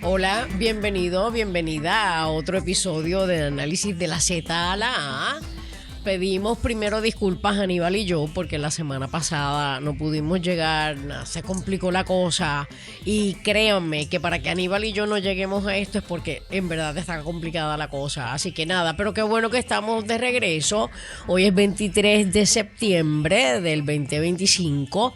Hola, bienvenido, bienvenida a otro episodio de Análisis de la Z a la A. Pedimos primero disculpas Aníbal y yo porque la semana pasada no pudimos llegar, se complicó la cosa y créanme que para que Aníbal y yo no lleguemos a esto es porque en verdad está complicada la cosa, así que nada, pero qué bueno que estamos de regreso. Hoy es 23 de septiembre del 2025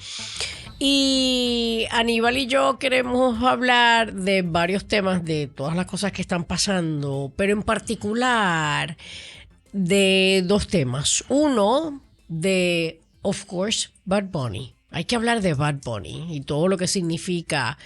y Aníbal y yo queremos hablar de varios temas, de todas las cosas que están pasando, pero en particular de dos temas. Uno, de, of course, Bad Bunny. Hay que hablar de Bad Bunny y todo lo que significa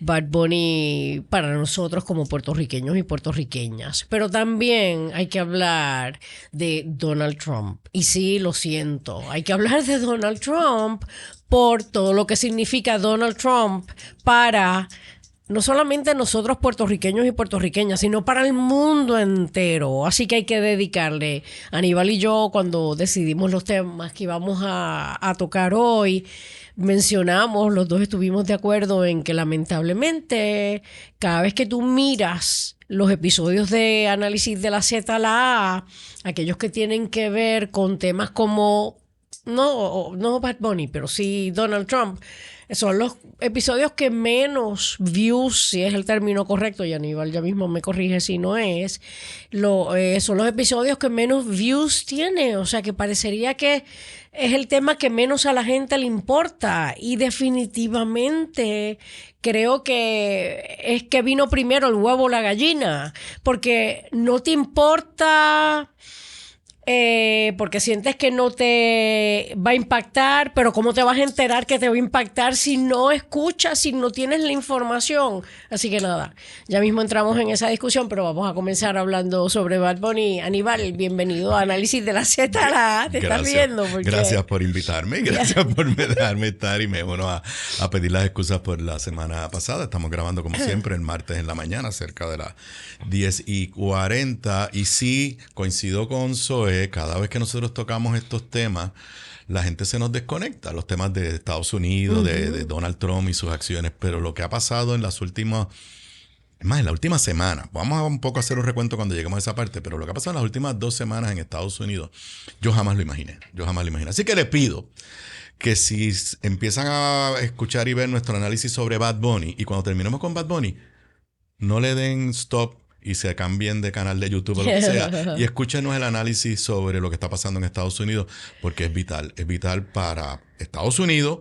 Bad Bunny para nosotros como puertorriqueños y puertorriqueñas. Pero también hay que hablar de Donald Trump. Y sí, lo siento, hay que hablar de Donald Trump por todo lo que significa Donald Trump para no solamente nosotros puertorriqueños y puertorriqueñas, sino para el mundo entero. Así que hay que dedicarle. Aníbal y yo, cuando decidimos los temas que íbamos a tocar hoy, mencionamos, los dos estuvimos de acuerdo en que lamentablemente cada vez que tú miras los episodios de Análisis de la Z a la A, aquellos que tienen que ver con temas como, no Bad Bunny, pero sí Donald Trump, son los episodios que menos views, si es el término correcto, y Aníbal ya mismo me corrige si no es, son los episodios que menos views tiene, o sea que parecería que es el tema que menos a la gente le importa, y definitivamente creo que es que vino primero el huevo o la gallina, porque no te importa. Porque sientes que no te va a impactar, pero ¿cómo te vas a enterar que te va a impactar si no escuchas, si no tienes la información? Así que nada, ya mismo entramos en esa discusión, pero vamos a comenzar hablando sobre Bad Bunny. Aníbal, bienvenido a Análisis de la Z a la A. ¿Te estás riendo? Gracias por invitarme, gracias por dejarme estar y me uno a pedir las excusas por la semana pasada. Estamos grabando como siempre el martes en la mañana, cerca de las 10:40, y sí, coincido con Zoe. Cada vez que nosotros tocamos estos temas, la gente se nos desconecta. Los temas de Estados Unidos, de Donald Trump y sus acciones. Pero lo que ha pasado en las últimas, en la última semana, vamos a un poco hacer un recuento cuando lleguemos a esa parte, pero lo que ha pasado en las últimas 2 semanas en Estados Unidos, yo jamás lo imaginé. Así que les pido que si empiezan a escuchar y ver nuestro análisis sobre Bad Bunny, y cuando terminemos con Bad Bunny, no le den stop y se cambien de canal de YouTube o lo que sea, y escúchenos el análisis sobre lo que está pasando en Estados Unidos, porque es vital para Estados Unidos,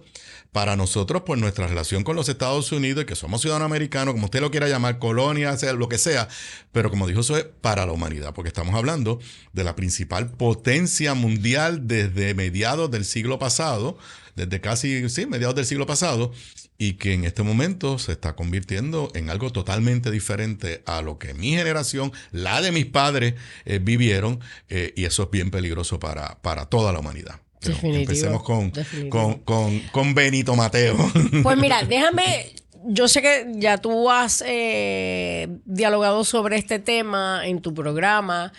para nosotros por nuestra relación con los Estados Unidos, y que somos ciudadanos americanos, como usted lo quiera llamar, colonia, sea lo que sea, pero como dijo Zoe, para la humanidad, porque estamos hablando de la principal potencia mundial desde mediados del siglo pasado, mediados del siglo pasado, y que en este momento se está convirtiendo en algo totalmente diferente a lo que mi generación, la de mis padres, vivieron, y eso es bien peligroso para toda la humanidad. Empecemos con Benito Mateo. Pues mira, yo sé que ya tú has dialogado sobre este tema en tu programa,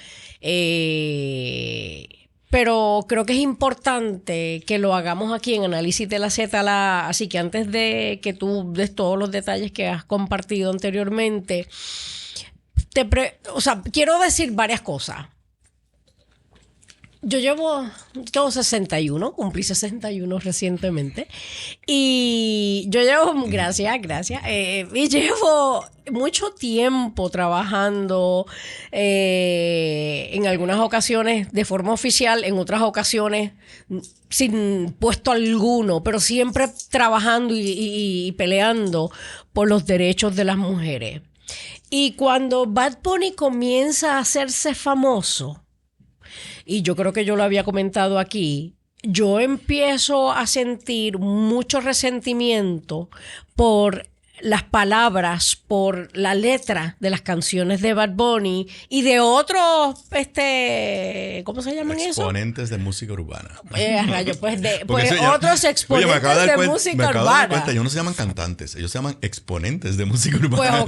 pero creo que es importante que lo hagamos aquí en Análisis de la Z a la A. Así que antes de que tú des todos los detalles que has compartido anteriormente, quiero decir varias cosas. Tengo 61, cumplí 61 recientemente, y yo llevo, gracias, y llevo mucho tiempo trabajando, en algunas ocasiones de forma oficial, en otras ocasiones sin puesto alguno, pero siempre trabajando y peleando por los derechos de las mujeres. Y cuando Bad Bunny comienza a hacerse famoso, y yo creo que yo lo había comentado aquí, yo empiezo a sentir mucho resentimiento por las palabras, por la letra de las canciones de Bad Bunny y de otros, ¿cómo se llaman eso? Exponentes de música urbana. Otros exponentes de música urbana. Me acabo de dar cuenta, ellos no se llaman cantantes, ellos se llaman exponentes de música urbana.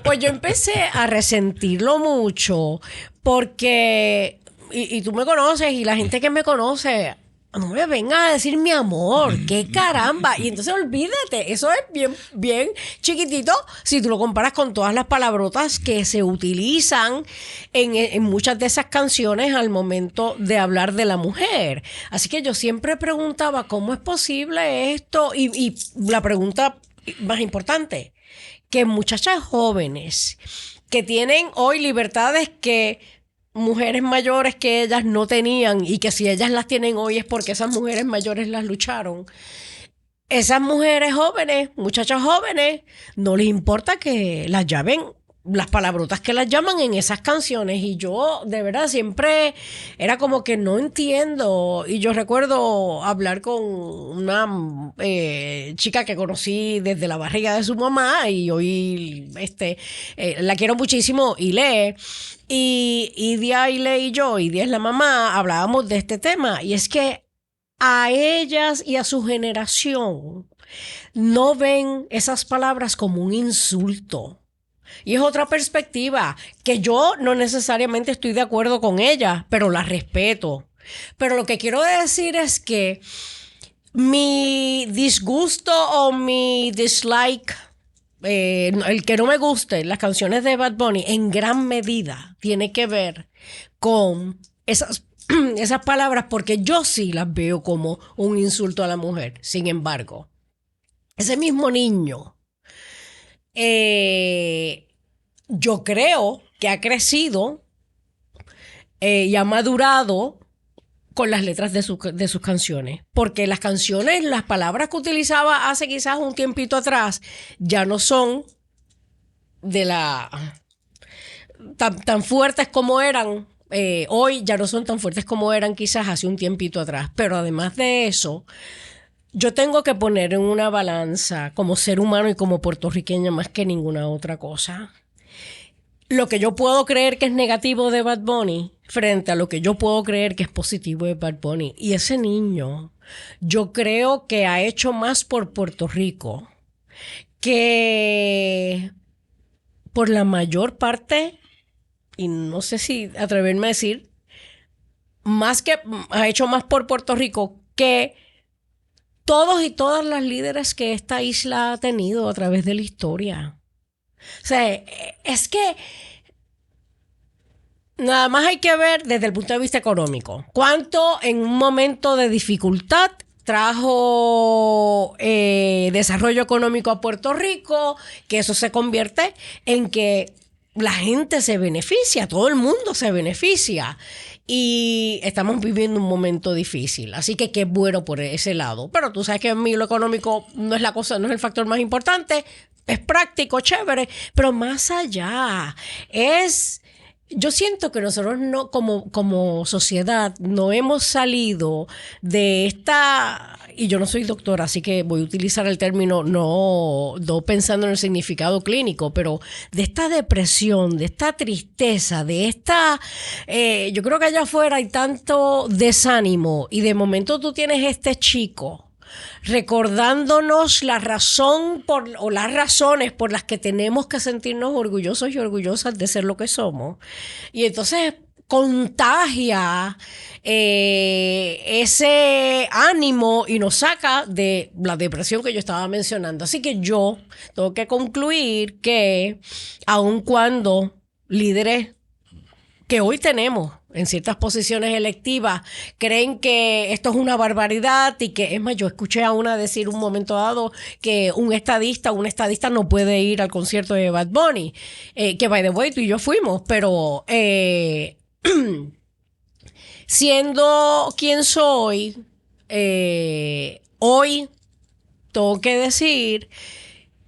Pues yo empecé a resentirlo mucho porque, y tú me conoces y la gente que me conoce, no me vengas a decir mi amor, qué caramba. Y entonces olvídate, eso es bien, bien chiquitito si tú lo comparas con todas las palabrotas que se utilizan en muchas de esas canciones al momento de hablar de la mujer. Así que yo siempre preguntaba, ¿cómo es posible esto? Y la pregunta más importante, que muchachas jóvenes que tienen hoy libertades que mujeres mayores que ellas no tenían y que si ellas las tienen hoy es porque esas mujeres mayores las lucharon. Esas mujeres jóvenes, muchachas jóvenes, no les importa que las llamen las palabrotas que las llaman en esas canciones y yo de verdad siempre era como que no entiendo y yo recuerdo hablar con una chica que conocí desde la barriga de su mamá y hoy la quiero muchísimo y lee y Idia y Lee y yo, Idia es la mamá, hablábamos de este tema y es que a ellas y a su generación no ven esas palabras como un insulto. Y es otra perspectiva que yo no necesariamente estoy de acuerdo con ella, pero la respeto. Pero lo que quiero decir es que mi disgusto o mi dislike, el que no me guste, las canciones de Bad Bunny, en gran medida tiene que ver con esas palabras, porque yo sí las veo como un insulto a la mujer. Sin embargo, ese mismo niño yo creo que ha crecido y ha madurado con las letras de sus canciones. Porque las canciones, las palabras que utilizaba hace quizás un tiempito atrás, ya no son de tan fuertes como eran. Hoy ya no son tan fuertes como eran quizás hace un tiempito atrás. Pero además de eso, yo tengo que poner en una balanza como ser humano y como puertorriqueña más que ninguna otra cosa lo que yo puedo creer que es negativo de Bad Bunny frente a lo que yo puedo creer que es positivo de Bad Bunny. Y ese niño, yo creo que ha hecho más por Puerto Rico que por la mayor parte, y no sé si atreverme a decir, ha hecho más por Puerto Rico que todos y todas las líderes que esta isla ha tenido a través de la historia. O sea, es que nada más hay que ver desde el punto de vista económico. ¿Cuánto en un momento de dificultad trajo desarrollo económico a Puerto Rico? Que eso se convierte en que la gente se beneficia, todo el mundo se beneficia. Y estamos viviendo un momento difícil, así que qué bueno por ese lado. Pero tú sabes que en mí lo económico no es la cosa, no es el factor más importante. Es práctico, chévere, pero más allá yo siento que nosotros no, como sociedad, no hemos salido de esta, y yo no soy doctora, así que voy a utilizar el término no pensando en el significado clínico, pero de esta depresión, de esta tristeza, de esta, yo creo que allá afuera hay tanto desánimo, y de momento tú tienes este chico recordándonos la razón o las razones por las que tenemos que sentirnos orgullosos y orgullosas de ser lo que somos. Y entonces contagia ese ánimo y nos saca de la depresión que yo estaba mencionando. Así que yo tengo que concluir que aun cuando líderes que hoy tenemos en ciertas posiciones electivas creen que esto es una barbaridad y que, es más, yo escuché a una decir un momento dado que un estadista no puede ir al concierto de Bad Bunny, que by the way tú y yo fuimos, pero siendo quien soy, hoy tengo que decir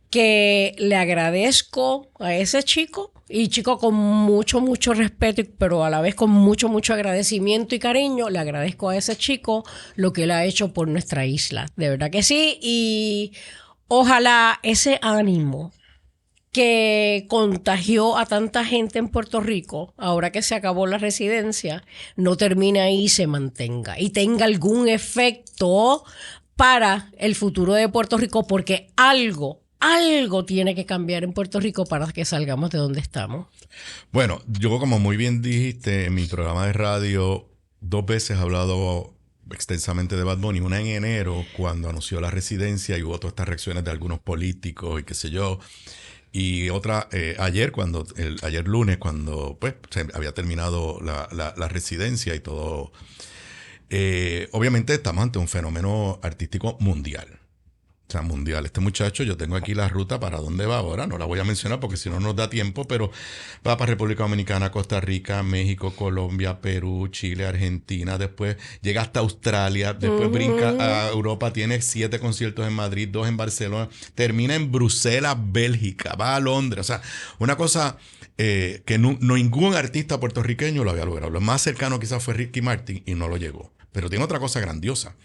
que le agradezco a ese chico, y chico con mucho, mucho respeto, pero a la vez con mucho, mucho agradecimiento y cariño, le agradezco a ese chico lo que él ha hecho por nuestra isla. De verdad que sí, y ojalá ese ánimo que contagió a tanta gente en Puerto Rico, ahora que se acabó la residencia, no termine ahí y se mantenga y tenga algún efecto para el futuro de Puerto Rico, porque algo tiene que cambiar en Puerto Rico para que salgamos de donde estamos. Bueno, yo como muy bien dijiste, en mi programa de radio 2 veces he hablado extensamente de Bad Bunny. Una en enero, cuando anunció la residencia y hubo todas estas reacciones de algunos políticos y qué sé yo. Y otra ayer, ayer lunes, cuando pues se había terminado la residencia y todo. Obviamente estamos ante un fenómeno artístico mundial. O sea, mundial. Este muchacho, yo tengo aquí la ruta para dónde va ahora. No la voy a mencionar porque si no nos da tiempo, pero va para República Dominicana, Costa Rica, México, Colombia, Perú, Chile, Argentina. Después llega hasta Australia. Después brinca a Europa. Tiene 7 conciertos en Madrid, 2 en Barcelona. Termina en Bruselas, Bélgica. Va a Londres. O sea, una cosa que ningún artista puertorriqueño lo había logrado. Lo más cercano quizás fue Ricky Martin y no lo llegó. Pero tiene otra cosa grandiosa.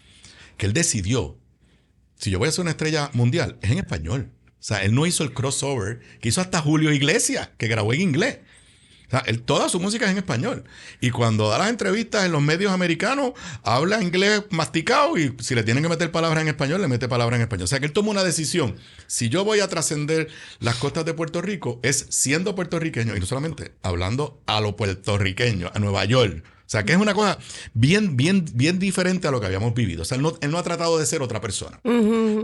Que él decidió, si yo voy a ser una estrella mundial, es en español. O sea, él no hizo el crossover que hizo hasta Julio Iglesias, que grabó en inglés. O sea, toda su música es en español. Y cuando da las entrevistas en los medios americanos, habla inglés masticado y si le tienen que meter palabras en español, le mete palabras en español. O sea, que él toma una decisión. Si yo voy a trascender las costas de Puerto Rico, es siendo puertorriqueño y no solamente hablando a lo puertorriqueño, a Nueva York. O sea, que es una cosa bien diferente a lo que habíamos vivido. O sea, él no ha tratado de ser otra persona.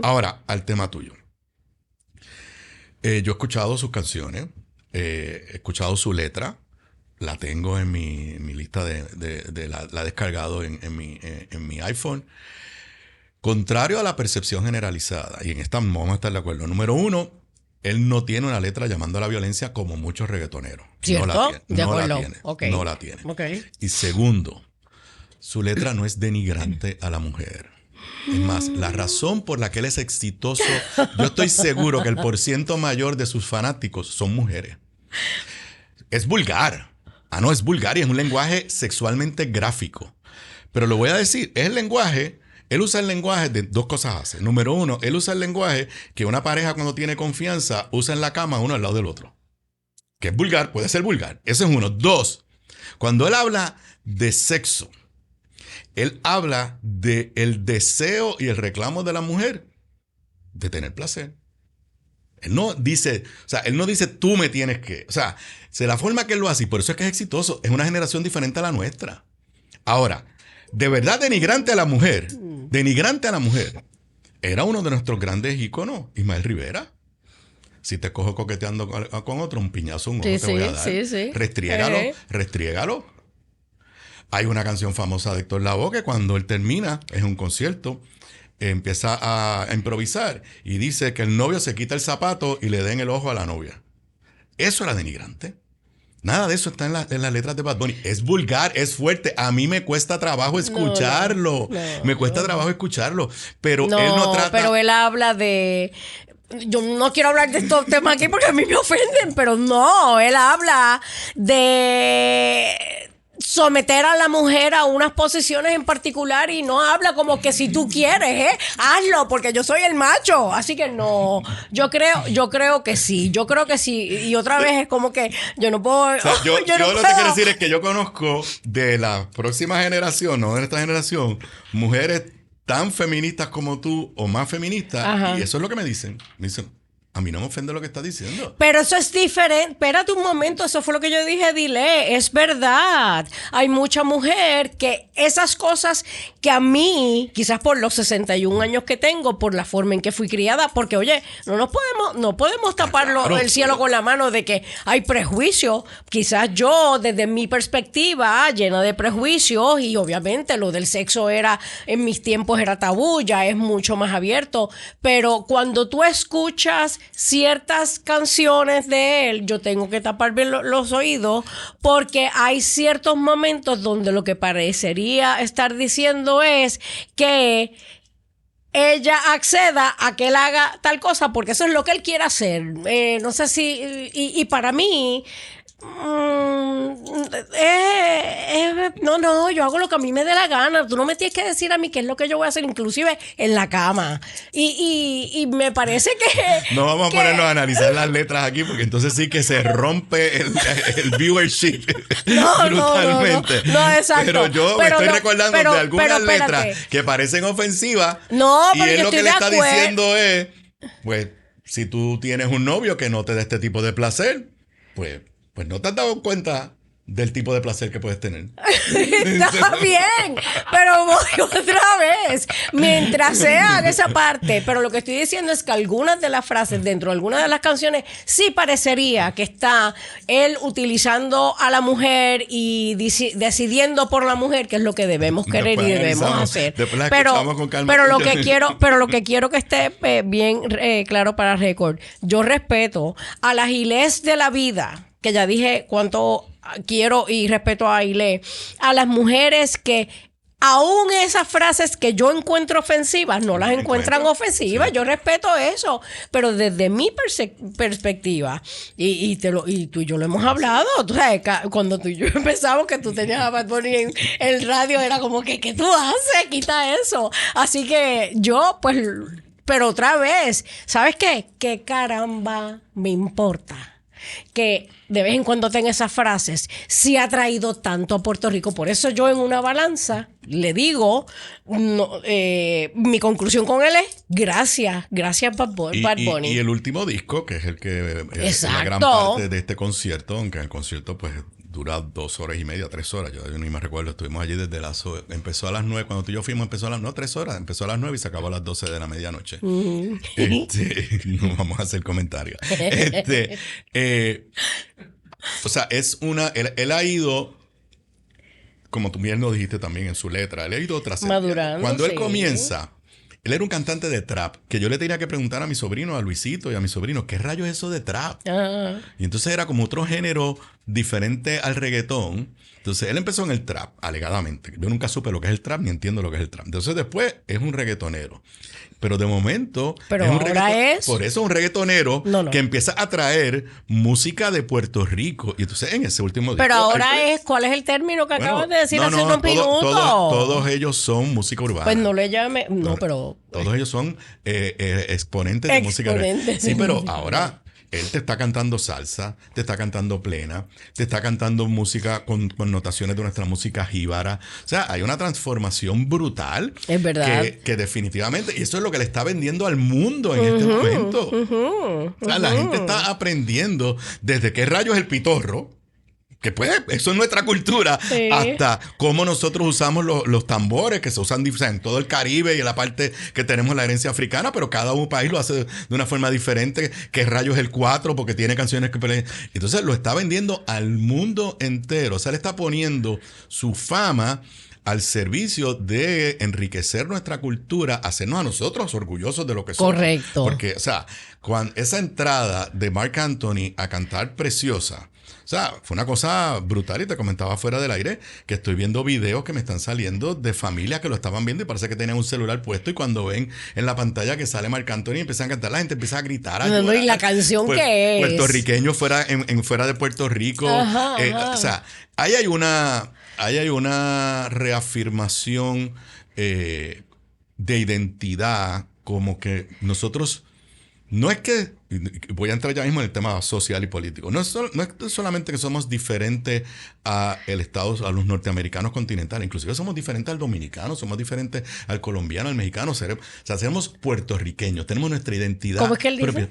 Ahora, al tema tuyo. Yo he escuchado sus canciones, he escuchado su letra, la tengo en mi lista la he descargado en mi iPhone. Contrario a la percepción generalizada, y en esta vamos a estar de acuerdo. Número 1, él no tiene una letra llamando a la violencia como muchos reggaetoneros. ¿Cierto? No la tiene. Okay. No la tiene. Okay. Y segundo, su letra no es denigrante a la mujer. Es más, la razón por la que él es exitoso, yo estoy seguro que el % mayor de sus fanáticos son mujeres. Es vulgar. No, es vulgar y es un lenguaje sexualmente gráfico. Pero lo voy a decir, es el lenguaje. Él usa el lenguaje de 2 cosas hace. Número 1, él usa el lenguaje que una pareja cuando tiene confianza usa en la cama uno al lado del otro. Que es vulgar, puede ser vulgar. Eso es 1. 2, cuando él habla de sexo, él habla del deseo y el reclamo de la mujer de tener placer. Él no dice tú me tienes que. O sea, de la forma que él lo hace, y por eso es que es exitoso, es una generación diferente a la nuestra. Ahora, de verdad denigrante a la mujer, era uno de nuestros grandes íconos, Ismael Rivera. Si te cojo coqueteando con otro, un piñazo, un ojo te voy a dar. Sí. Restriégalo. Hay una canción famosa de Héctor Lavoe que cuando él termina, es un concierto, empieza a improvisar y dice que el novio se quita el zapato y le den el ojo a la novia. Eso era denigrante. Nada de eso está en las letras de Bad Bunny. Es vulgar, es fuerte. A mí me cuesta trabajo escucharlo. Me cuesta trabajo escucharlo. Pero él no trata... Pero él habla de... Yo no quiero hablar de estos temas aquí porque a mí me ofenden, pero no, él habla de someter a la mujer a unas posiciones en particular y no habla como que si tú quieres, hazlo porque yo soy el macho. Así que no, yo creo que sí. Y otra vez es como que yo no puedo. O sea, yo lo que quiero decir es que yo conozco de la próxima generación, no de esta generación, mujeres tan feministas como tú o más feministas. Ajá. Y eso es lo que me dicen. Me dicen, a mí no me ofende lo que estás diciendo. Pero eso es diferente. Espérate un momento, eso fue lo que yo dije, dile, es verdad. Hay mucha mujer que esas cosas que a mí, quizás por los 61 años que tengo, por la forma en que fui criada, porque oye, no podemos tapar el cielo con la mano de que hay prejuicios. Quizás yo, desde mi perspectiva, llena de prejuicios, y obviamente lo del sexo en mis tiempos era tabú, ya es mucho más abierto. Pero cuando tú escuchas ciertas canciones de él, yo tengo que tapar bien los oídos porque hay ciertos momentos donde lo que parecería estar diciendo es que ella acceda a que él haga tal cosa porque eso es lo que él quiere hacer. No sé si... Y para mí... No, yo hago lo que a mí me dé la gana. Tú no me tienes que decir a mí qué es lo que yo voy a hacer, inclusive en la cama. Y me parece que... No vamos a ponernos a analizar las letras aquí porque entonces sí que se rompe el viewership brutalmente. No, exacto. Pero yo me estoy recordando de algunas letras que parecen ofensivas. No, pero y él yo lo que estoy le de está acuerdo. diciendo es, pues, si tú tienes un novio que no te da este tipo de placer, pues no te has dado cuenta del tipo de placer que puedes tener. Está bien, pero voy otra vez. Mientras sea esa parte, pero lo que estoy diciendo es que algunas de las frases dentro de algunas de las canciones sí parecería que está él utilizando a la mujer y decidiendo por la mujer qué es lo que debemos querer y debemos hacer. Pero lo que quiero que esté bien claro para récord, yo respeto a las Gilés de la vida, que ya dije cuánto quiero y respeto a Ailé, a las mujeres que aún esas frases que yo encuentro ofensivas no las encuentran ofensivas. Sí. Yo respeto eso, pero desde mi perspectiva, y tú y yo lo hemos hablado, tú sabes, cuando tú y yo empezamos, que tú tenías a Bad Bunny en el radio, era como que ¿qué tú haces? Quita eso. Así que yo, pues, pero otra vez, ¿sabes qué? ¿Qué caramba me importa? Que de vez en cuando tenga esas frases, sí ha traído tanto a Puerto Rico. Por eso yo en una balanza le digo, mi conclusión con él es gracias Bad Bunny. Y el último disco, que es el que es la gran parte de este concierto, aunque el concierto pues dura 2 horas y media, 3 horas. Yo ni me recuerdo, estuvimos allí desde empezó a las 9, cuando tú y yo fuimos, 3 horas, empezó a las 9 y se acabó a las 12 de la medianoche. No vamos a hacer comentarios. O sea, él ha ido, como tú bien lo dijiste también en su letra, él ha ido madurando. Cuando él comienza, él era un cantante de trap, que yo le tenía que preguntar a mi sobrino, a Luisito y a mi sobrino, ¿qué rayos es eso de trap? Y entonces era como otro género diferente al reggaetón. Entonces él empezó en el trap, alegadamente. Yo nunca supe lo que es el trap, ni entiendo lo que es el trap. Entonces después es un reggaetonero. Pero de momento, por eso es un reggaetonero que empieza a traer música de Puerto Rico. Y entonces en ese último disco. Pero ahora ¿cuál es el término que acabas de decir hace unos minutos? Todos ellos son música urbana. Pues no le llame, pero todos ellos son exponentes de música urbana. Sí, pero ahora él te está cantando salsa, te está cantando plena, te está cantando música con notaciones de nuestra música jíbara. O sea, hay una transformación brutal. Es verdad. Que definitivamente, y eso es lo que le está vendiendo al mundo en este momento. O sea, la gente está aprendiendo desde qué rayos es el pitorro, que pues eso es nuestra cultura, hasta cómo nosotros usamos los tambores que se usan en todo el Caribe y en la parte que tenemos la herencia africana, pero cada un país lo hace de una forma diferente. ¿Qué rayos es el 4? Porque tiene canciones que... Entonces lo está vendiendo al mundo entero. O sea, le está poniendo su fama al servicio de enriquecer nuestra cultura, hacernos a nosotros orgullosos de lo que somos. Correcto. Porque, o sea, esa entrada de Marc Anthony a cantar Preciosa, o sea, fue una cosa brutal. Y te comentaba fuera del aire que estoy viendo videos que me están saliendo de familias que lo estaban viendo y parece que tenían un celular puesto, y cuando ven en la pantalla que sale Marc Anthony y empiezan a cantar, la gente empieza a gritar, a llorar. Y la canción que es puertorriqueños fuera de Puerto Rico. O sea, ahí hay una reafirmación de identidad, como que nosotros... No es que, voy a entrar ya mismo en el tema social y político, no es solamente que somos diferentes a los norteamericanos continentales, inclusive somos diferentes al dominicano, somos diferentes al colombiano, al mexicano, o sea, seremos puertorriqueños, tenemos nuestra identidad. ¿Cómo es que él dice?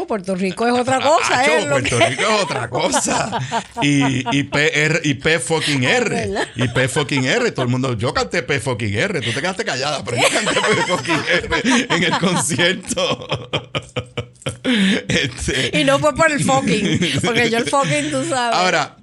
Puerto Rico es otra cosa. Puerto Rico es otra cosa. Y P fucking R. Y P fucking R. Todo el mundo, yo canté P fucking R. Tú te quedaste callada, pero yo canté P fucking R en el concierto. Y no fue por el fucking, porque yo el fucking, tú sabes. Ahora,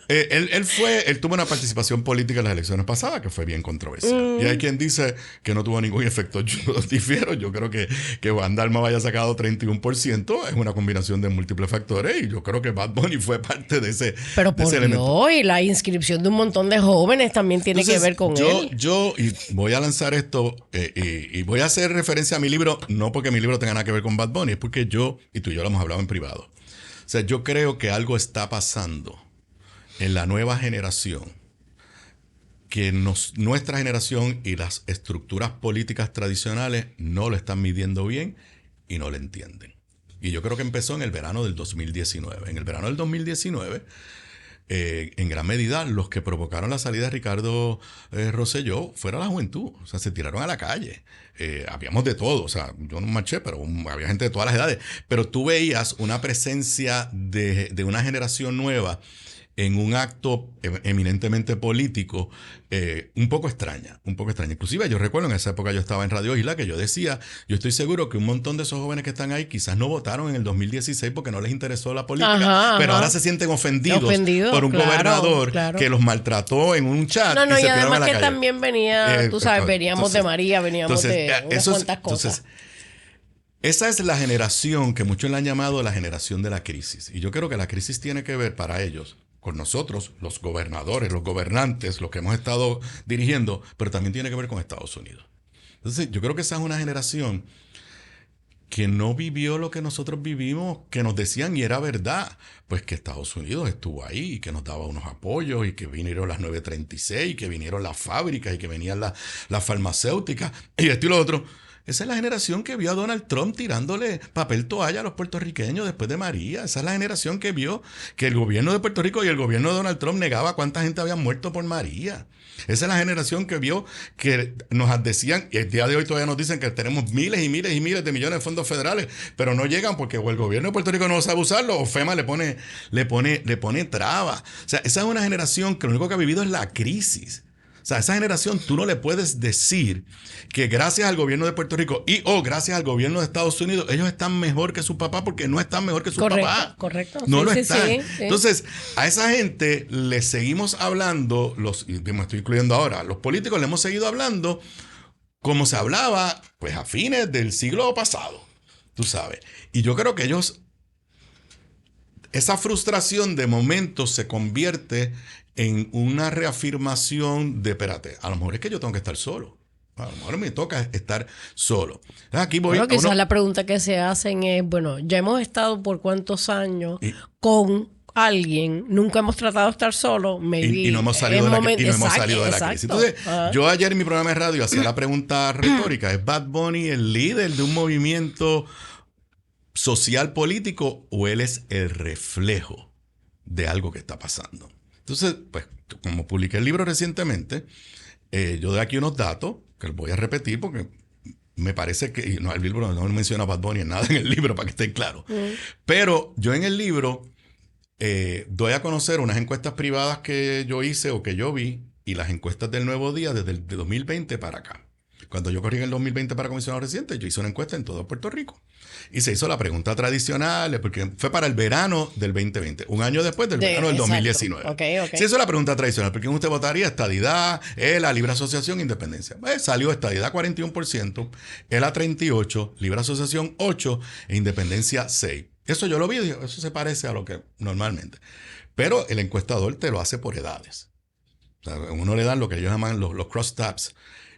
él tuvo una participación política en las elecciones pasadas que fue bien controversial. Y hay quien dice que no tuvo ningún efecto. Yo difiero. Yo creo que Juan Dalmau haya sacado 31%. Es una combinación de múltiples factores. Y yo creo que Bad Bunny fue parte de ese elemento. Pero por Dios, y la inscripción de un montón de jóvenes también tiene que ver con él. Y voy a lanzar esto y voy a hacer referencia a mi libro, no porque mi libro tenga nada que ver con Bad Bunny, es porque yo, y tú y yo lo hemos hablado en privado. O sea, yo creo que algo está pasando en la nueva generación, que nuestra generación y las estructuras políticas tradicionales no lo están midiendo bien y no lo entienden. Y yo creo que empezó en el verano del 2019. En el verano del 2019, en gran medida, los que provocaron la salida de Ricardo Rosselló fueron la juventud. O sea, se tiraron a la calle. Habíamos de todo. O sea, yo no marché, pero había gente de todas las edades. Pero tú veías una presencia de una generación nueva en un acto eminentemente político, un poco extraña, un poco extraña. Inclusive yo recuerdo en esa época yo estaba en Radio Isla que yo decía, yo estoy seguro que un montón de esos jóvenes que están ahí quizás no votaron en el 2016 porque no les interesó la política, pero ahora se sienten ofendidos por un gobernador que los maltrató en un chat. No, y además que también venía, tú sabes, veníamos de María, veníamos de unas cuantas cosas. Esa es la generación que muchos le han llamado la generación de la crisis. Y yo creo que la crisis tiene que ver para ellos con nosotros, los gobernadores, los gobernantes, los que hemos estado dirigiendo, pero también tiene que ver con Estados Unidos. Entonces, yo creo que esa es una generación que no vivió lo que nosotros vivimos, que nos decían y era verdad, pues que Estados Unidos estuvo ahí y que nos daba unos apoyos y que vinieron las 936 y que vinieron las fábricas y que venían las farmacéuticas y esto y lo otro. Esa es la generación que vio a Donald Trump tirándole papel toalla a los puertorriqueños después de María. Esa es la generación que vio que el gobierno de Puerto Rico y el gobierno de Donald Trump negaba cuánta gente había muerto por María. Esa es la generación que vio que nos decían, y el día de hoy todavía nos dicen que tenemos miles y miles y miles de millones de fondos federales, pero no llegan porque o el gobierno de Puerto Rico no sabe usarlo o FEMA le pone traba. O sea, esa es una generación que lo único que ha vivido es la crisis. O sea, esa generación tú no le puedes decir que gracias al gobierno de Puerto Rico gracias al gobierno de Estados Unidos, ellos están mejor que su papá porque no están mejor que su papá. Correcto. No lo están. Sí. Entonces, a esa gente le seguimos hablando, me estoy incluyendo ahora, los políticos le hemos seguido hablando como se hablaba pues a fines del siglo pasado, tú sabes. Y yo creo que ellos, esa frustración de momento se convierte en una reafirmación de, espérate, a lo mejor es que yo tengo que estar solo. A lo mejor me toca estar solo. Aquí voy. Bueno, quizás la pregunta que se hacen es, bueno, ya hemos estado por cuántos años con alguien, nunca hemos tratado de estar solo, y no hemos salido de la crisis. Entonces, yo ayer en mi programa de radio hacía la pregunta retórica, ¿es Bad Bunny el líder de un movimiento social político o él es el reflejo de algo que está pasando? Entonces, pues, como publiqué el libro recientemente, yo doy aquí unos datos que los voy a repetir porque me parece que el libro no menciona a Bad Bunny en nada en el libro para que estén claros. Pero yo en el libro doy a conocer unas encuestas privadas que yo hice o que yo vi y las encuestas del Nuevo Día desde el 2020 para acá. Cuando yo corrí en el 2020 para comisionado residente, yo hice una encuesta en todo Puerto Rico. Y se hizo la pregunta tradicional, porque fue para el verano del 2020, un año después del verano del 2019. Okay. Se hizo la pregunta tradicional, ¿por quién usted votaría? Estadidad, ELA, Libre Asociación, Independencia. Pues salió Estadidad 41%, ELA 38%, Libre Asociación 8% e Independencia 6%. Eso yo lo vi, eso se parece a lo que normalmente. Pero el encuestador te lo hace por edades. O sea, a uno le dan lo que ellos llaman los cross tabs.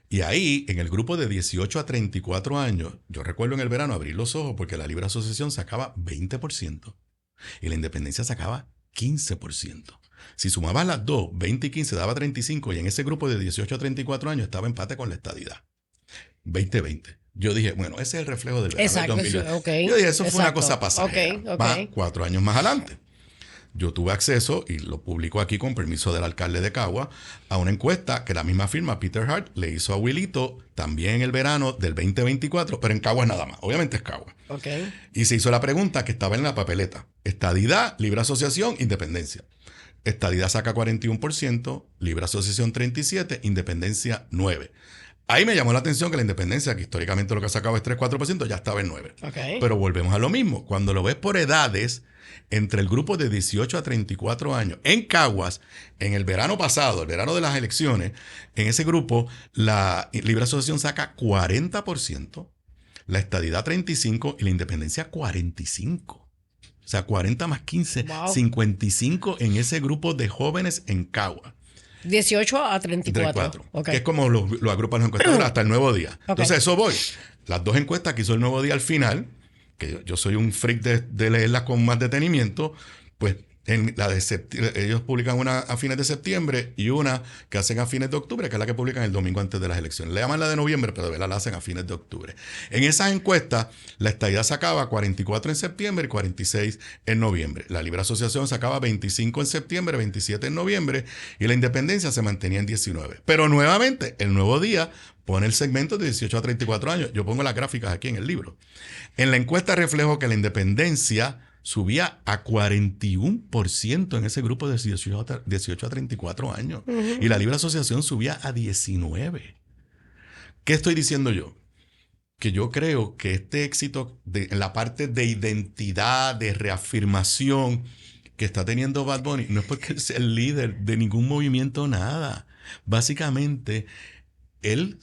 Y ahí, en el grupo de 18 a 34 años, yo recuerdo en el verano abrir los ojos porque la Libre Asociación sacaba 20% y la Independencia sacaba 15%. Si sumabas las dos, 20 y 15, daba 35, y en ese grupo de 18 a 34 años estaba empate con la estadidad. 20-20. Yo dije, bueno, ese es el reflejo del verano del 2020. Yo dije, eso fue una cosa pasajera. Va 4 años más adelante. Yo tuve acceso, y lo publico aquí con permiso del alcalde de Cagua, a una encuesta que la misma firma Peter Hart le hizo a Wilito también en el verano del 2024, pero en Caguas nada más. Obviamente es Caguas. Y se hizo la pregunta que estaba en la papeleta. Estadidad, Libre Asociación, Independencia. Estadidad saca 41%, Libre Asociación 37%, Independencia 9%. Ahí me llamó la atención que la Independencia, que históricamente lo que ha sacado es 3-4%, ya estaba en 9%. Pero volvemos a lo mismo. Cuando lo ves por edades, entre el grupo de 18 a 34 años, en Caguas, en el verano pasado, el verano de las elecciones, en ese grupo, la Libre Asociación saca 40%, la Estadidad 35% y la Independencia 45%. O sea, 40 más 15, 55 en ese grupo de jóvenes en Caguas. 18 a 34. Que es como lo agrupan los encuestadores hasta el Nuevo Día. Entonces, eso voy. Las dos encuestas que hizo el Nuevo Día al final, que yo soy un freak de leerlas con más detenimiento, pues en la de ellos publican una a fines de septiembre y una que hacen a fines de octubre, que es la que publican el domingo antes de las elecciones. Le llaman la de noviembre, pero de verdad la hacen a fines de octubre. En esas encuestas, la estadidad sacaba 44 en septiembre y 46 en noviembre. La Libre Asociación sacaba 25 en septiembre, 27 en noviembre, y la Independencia se mantenía en 19. Pero nuevamente, el Nuevo Día pone el segmento de 18 a 34 años. Yo pongo las gráficas aquí en el libro. En la encuesta reflejo que la Independencia subía a 41% en ese grupo de 18 a 34 años. Y la libre asociación subía a 19%. ¿Qué estoy diciendo yo? Que yo creo que este éxito en la parte de identidad, de reafirmación que está teniendo Bad Bunny, no es porque él sea el líder de ningún movimiento, nada. Básicamente, él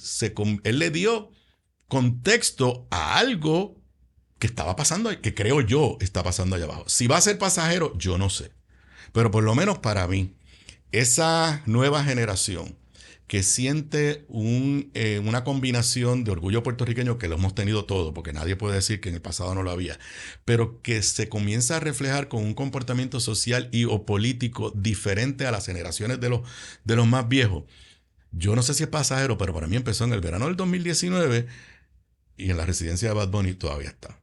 le dio contexto a algo que estaba pasando, que creo yo está pasando allá abajo. Si va a ser pasajero, yo no sé. Pero por lo menos para mí, esa nueva generación que siente una combinación de orgullo puertorriqueño, que lo hemos tenido todo, porque nadie puede decir que en el pasado no lo había, pero que se comienza a reflejar con un comportamiento social o político diferente a las generaciones de los más viejos. Yo no sé si es pasajero, pero para mí empezó en el verano del 2019 y en la residencia de Bad Bunny todavía está.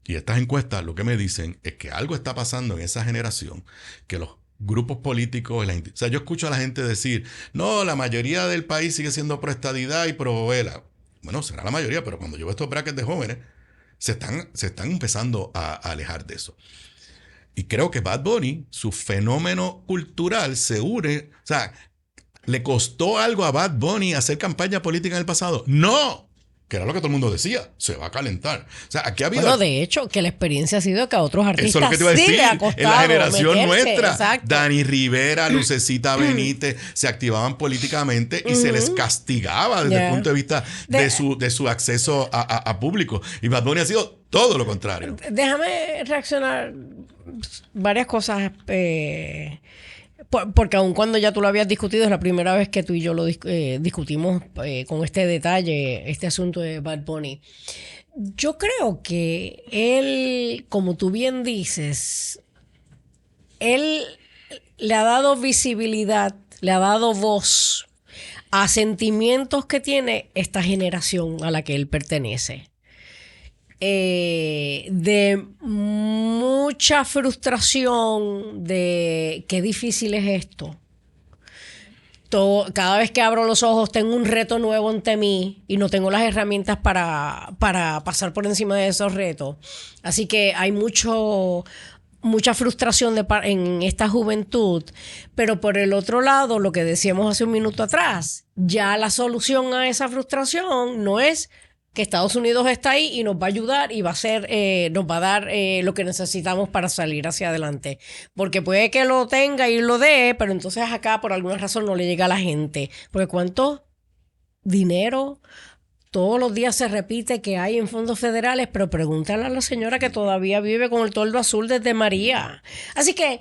Y estas encuestas lo que me dicen es que algo está pasando en esa generación, que los grupos políticos, o sea, yo escucho a la gente decir, no, la mayoría del país sigue siendo pro estadidad y pro vela. Bueno, será la mayoría, pero cuando yo veo estos brackets de jóvenes, se están empezando a alejar de eso. Y creo que Bad Bunny, su fenómeno cultural, se une. O sea, ¿le costó algo a Bad Bunny hacer campaña política en el pasado? ¡No! Que era lo que todo el mundo decía, se va a calentar. O sea, aquí ha habido... Bueno, de hecho, que la experiencia ha sido que a otros artistas eso es lo que te iba a decir. sí le ha costado en la generación meterse, nuestra, exacto. Dani Rivera, Lucecita Benítez, se activaban políticamente y se les castigaba desde el punto de vista de su acceso a público. Y Bad Bunny ha sido todo lo contrario. Déjame reaccionar varias cosas... porque aun cuando ya tú lo habías discutido, es la primera vez que tú y yo lo discutimos con este detalle, este asunto de Bad Bunny. Yo creo que él, como tú bien dices, él le ha dado visibilidad, le ha dado voz a sentimientos que tiene esta generación a la que él pertenece. De mucha frustración de qué difícil es esto. Cada vez que abro los ojos tengo un reto nuevo ante mí y no tengo las herramientas para pasar por encima de esos retos. Así que hay mucha frustración en esta juventud, pero por el otro lado, lo que decíamos hace un minuto atrás, ya la solución a esa frustración no es que Estados Unidos está ahí y nos va a ayudar y nos va a dar lo que necesitamos para salir hacia adelante. Porque puede que lo tenga y lo dé, pero entonces acá por alguna razón no le llega a la gente. Porque ¿cuánto dinero todos los días se repite que hay en fondos federales? Pero pregúntale a la señora que todavía vive con el toldo azul desde María. Así que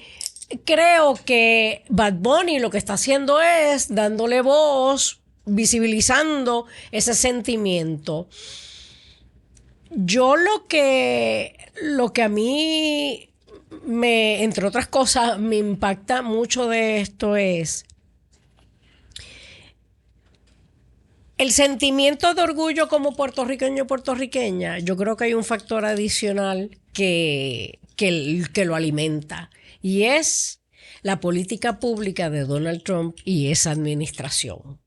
creo que Bad Bunny lo que está haciendo es dándole voz, visibilizando ese sentimiento. Yo lo que a mí entre otras cosas me impacta mucho de esto es el sentimiento de orgullo como puertorriqueño o puertorriqueña. Yo creo que hay un factor adicional que lo alimenta, y es la política pública de Donald Trump y esa administración.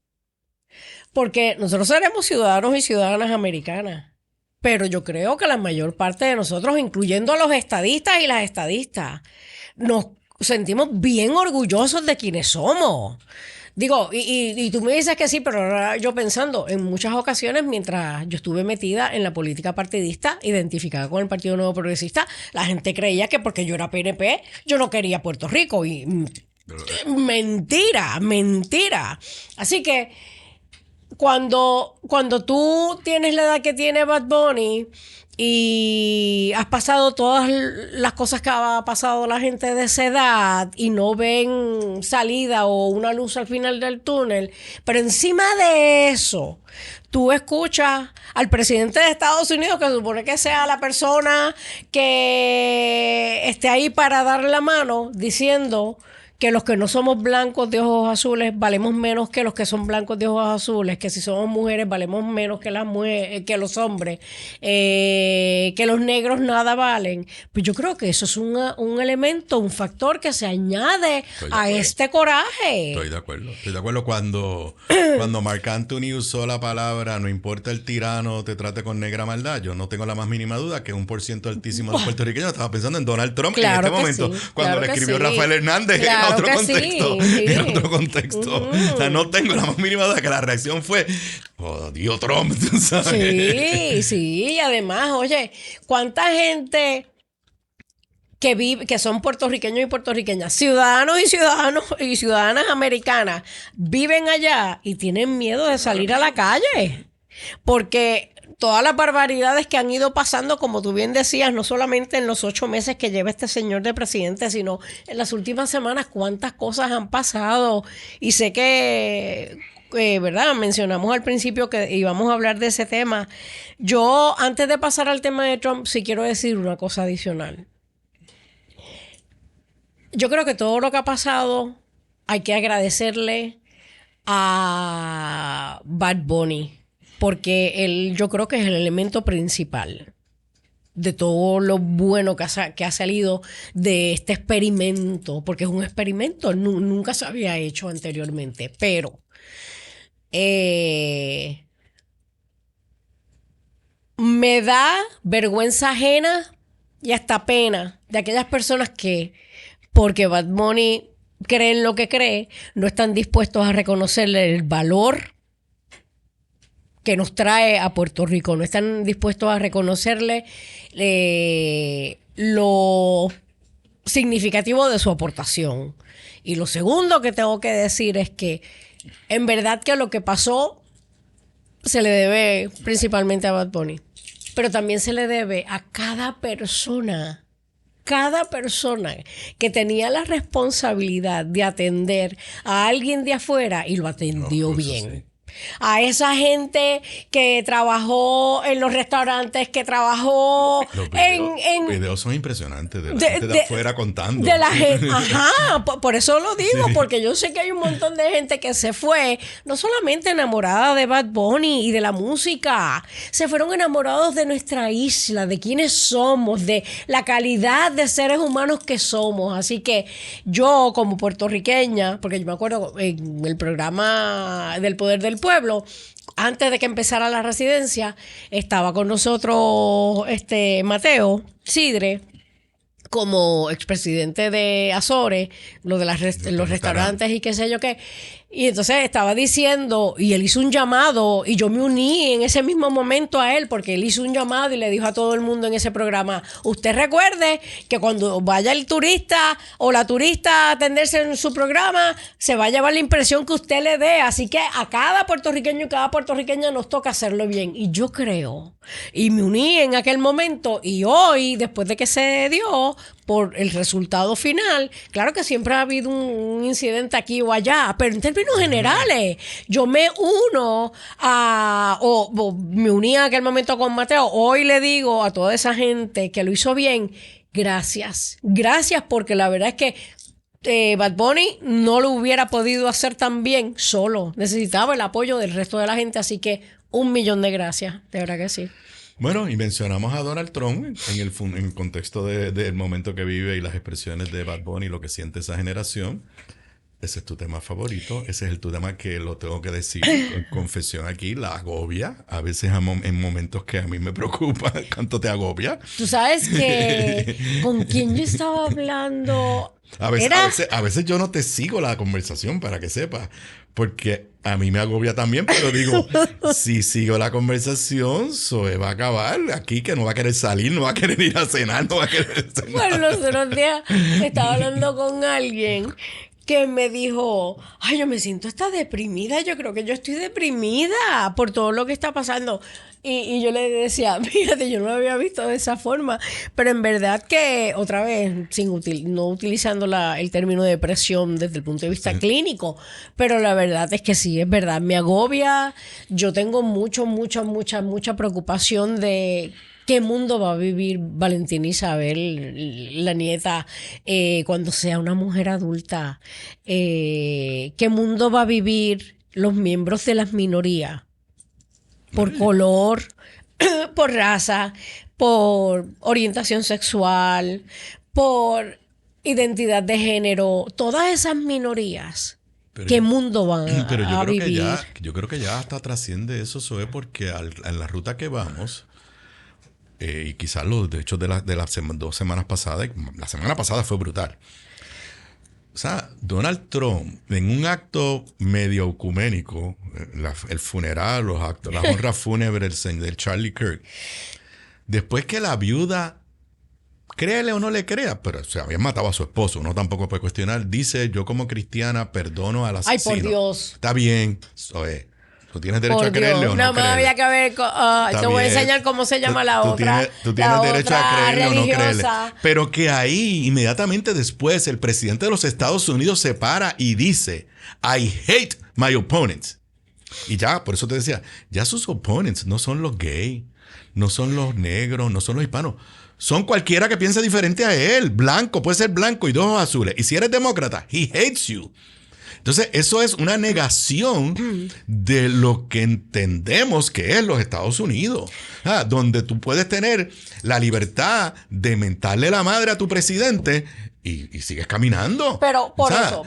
Porque nosotros seremos ciudadanos y ciudadanas americanas, pero yo creo que la mayor parte de nosotros, incluyendo a los estadistas y las estadistas, nos sentimos bien orgullosos de quienes somos. Digo, y tú me dices que sí, pero ahora yo pensando, en muchas ocasiones, mientras yo estuve metida en la política partidista, identificada con el Partido Nuevo Progresista, la gente creía que porque yo era PNP, yo no quería Puerto Rico. Y mentira. Así que cuando tú tienes la edad que tiene Bad Bunny y has pasado todas las cosas que ha pasado la gente de esa edad y no ven salida o una luz al final del túnel, pero encima de eso tú escuchas al presidente de Estados Unidos, que supone que sea la persona que esté ahí para darle la mano, diciendo que los que no somos blancos de ojos azules valemos menos que los que son blancos de ojos azules, que si somos mujeres valemos menos que las mujeres, que los hombres, que los negros nada valen. Pues yo creo que eso es un elemento, un factor que se añade a este coraje. Estoy de acuerdo. Estoy de acuerdo cuando Marc Anthony usó la palabra no importa el tirano te trate con negra maldad. Yo no tengo la más mínima duda que un % altísimo de los puertorriqueños estaba pensando en Donald Trump claro en este momento. Sí, cuando claro le escribió sí. Rafael Hernández claro en otro contexto. Sí. En otro contexto. O sea, no tengo la más mínima duda que la reacción fue oh, Dios Trump, ¿tú sabes? Sí, sí. Y además, oye, ¿cuánta gente que vive, que son puertorriqueños y puertorriqueñas, ciudadanos y ciudadanas americanas, viven allá y tienen miedo de salir a la calle? Porque todas las barbaridades que han ido pasando, como tú bien decías, no solamente en los 8 meses que lleva este señor de presidente, sino en las últimas semanas, cuántas cosas han pasado. Y sé que, ¿verdad? Mencionamos al principio que íbamos a hablar de ese tema. Yo, antes de pasar al tema de Trump, sí quiero decir una cosa adicional. Yo creo que todo lo que ha pasado hay que agradecerle a Bad Bunny, porque él yo creo que es el elemento principal de todo lo bueno que ha salido de este experimento, porque es un experimento, nunca se había hecho anteriormente, pero me da vergüenza ajena y hasta pena de aquellas personas que, porque Bad Bunny cree en lo que cree, no están dispuestos a reconocerle el valor que nos trae a Puerto Rico, no están dispuestos a reconocerle lo significativo de su aportación. Y lo segundo que tengo que decir es que en verdad que lo que pasó se le debe principalmente a Bad Bunny, pero también se le debe a cada persona que tenía la responsabilidad de atender a alguien de afuera y lo atendió bien. Sí. A esa gente que trabajó en los restaurantes, que trabajó los videos son impresionantes de la gente de afuera contando. De la gente, ajá, por eso lo digo, sí. Porque yo sé que hay un montón de gente que se fue, no solamente enamorada de Bad Bunny y de la música, se fueron enamorados de nuestra isla, de quiénes somos, de la calidad de seres humanos que somos. Así que yo como puertorriqueña, porque yo me acuerdo en el programa del Poder del Pueblo, antes de que empezara la residencia, estaba con nosotros Mateo Sidre como expresidente de Azores, lo de los restaurantes y qué sé yo qué. Y entonces estaba diciendo, y él hizo un llamado, y yo me uní en ese mismo momento a él, porque él hizo un llamado y le dijo a todo el mundo en ese programa, usted recuerde que cuando vaya el turista o la turista a atenderse en su programa, se va a llevar la impresión que usted le dé. Así que a cada puertorriqueño y cada puertorriqueña nos toca hacerlo bien. Y yo creo, y me uní en aquel momento, y hoy, después de que se dio, por el resultado final, claro que siempre ha habido un incidente aquí o allá, pero en términos generales, yo me uno me uní en aquel momento con Mateo, hoy le digo a toda esa gente que lo hizo bien, gracias, porque la verdad es que Bad Bunny no lo hubiera podido hacer tan bien solo, necesitaba el apoyo del resto de la gente, así que 1.000.000 de gracias, de verdad que sí. Bueno, y mencionamos a Donald Trump en el contexto del momento que vive y las expresiones de Bad Bunny y lo que siente esa generación. Ese es tu tema favorito. Ese es tu tema que lo tengo que decir con confesión aquí. La agobia. A veces en momentos que a mí me preocupa. ¿Cuánto te agobia? Tú sabes que con quién yo estaba hablando. A veces yo no te sigo la conversación, para que sepas. Porque a mí me agobia también, pero digo, si sigo la conversación, Zoe va a acabar aquí, que no va a querer salir, no va a querer ir a cenar, no va a querer cenar. Bueno, los otros días estaba hablando con alguien que me dijo, ay, yo me siento hasta deprimida, yo creo que yo estoy deprimida por todo lo que está pasando. Y yo le decía, fíjate, yo no lo había visto de esa forma, pero en verdad que, otra vez, no utilizando el término de depresión desde el punto de vista clínico, pero la verdad es que sí, es verdad, me agobia, yo tengo mucha preocupación de ¿Qué mundo va a vivir Valentina Isabel, la nieta, cuando sea una mujer adulta? ¿Qué mundo va a vivir los miembros de las minorías? Por color, por raza, por orientación sexual, por identidad de género, todas esas minorías. Pero ¿Qué mundo van Pero a vivir? yo creo que ya hasta trasciende eso, Zoe, porque en la ruta que vamos, y quizás los hechos de las 2 semanas pasadas, la semana pasada fue brutal. O sea, Donald Trump, en un acto medio ecuménico, el funeral, las honras fúnebres del Charlie Kirk, después que la viuda, créele o no le crea, pero se habían matado a su esposo, uno tampoco puede cuestionar, dice, yo como cristiana perdono al asesino. Ay, por Dios. Está bien, Zoe. Tú tienes derecho Por a creerle Dios, o no nada más creerle. había que ver. Te voy a enseñar cómo se llama la otra. Tú tienes la derecho otra a creerle religiosa. o no creerle. Pero que ahí, inmediatamente después, el presidente de los Estados Unidos se para y dice, I hate my opponents. Y ya, por eso te decía, ya sus opponents no son los gays, no son los negros, no son los hispanos. Son cualquiera que piense diferente a él. Blanco, puede ser blanco y de ojos azules. Y si eres demócrata, he hates you. Entonces, eso es una negación de lo que entendemos que es los Estados Unidos, donde tú puedes tener la libertad de mentarle la madre a tu presidente y sigues caminando. Pero por eso.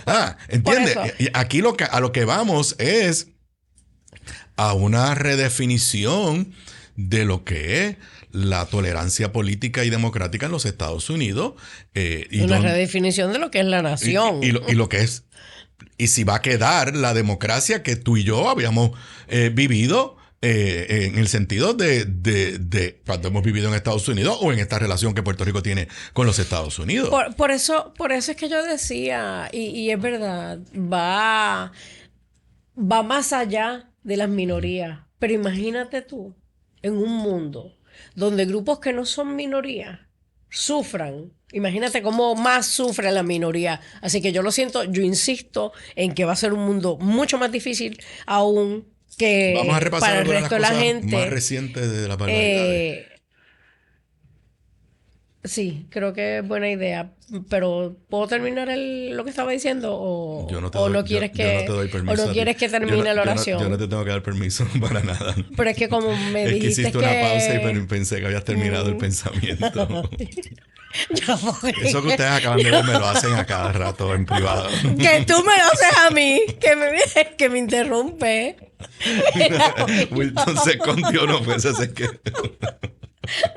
¿Entiendes? Por eso. Y aquí a lo que vamos es a una redefinición de lo que es la tolerancia política y democrática en los Estados Unidos. Una redefinición de lo que es la nación. Y lo que es. Y si va a quedar la democracia que tú y yo habíamos vivido en el sentido de cuando hemos vivido en Estados Unidos o en esta relación que Puerto Rico tiene con los Estados Unidos. Por eso es que yo decía, y es verdad, va más allá de las minorías. Pero imagínate tú, en un mundo donde grupos que no son minorías sufran. Imagínate cómo más sufre la minoría. Así que yo lo siento, yo insisto en que va a ser un mundo mucho más difícil aún que vamos a repasar para el resto de la gente. Más recientes de la barbaridad. Sí, creo que es buena idea. Pero ¿puedo terminar lo que estaba diciendo? ¿O no quieres que termine la oración? Yo no te tengo que dar permiso para nada. Pero es que como me dijiste que hiciste una pausa y pensé que habías terminado el pensamiento. Eso que ustedes acaban de ver me lo hacen a cada rato en privado. Que tú me lo haces a mí, que me interrumpe. Wilton se escondió, no puedes hacer que...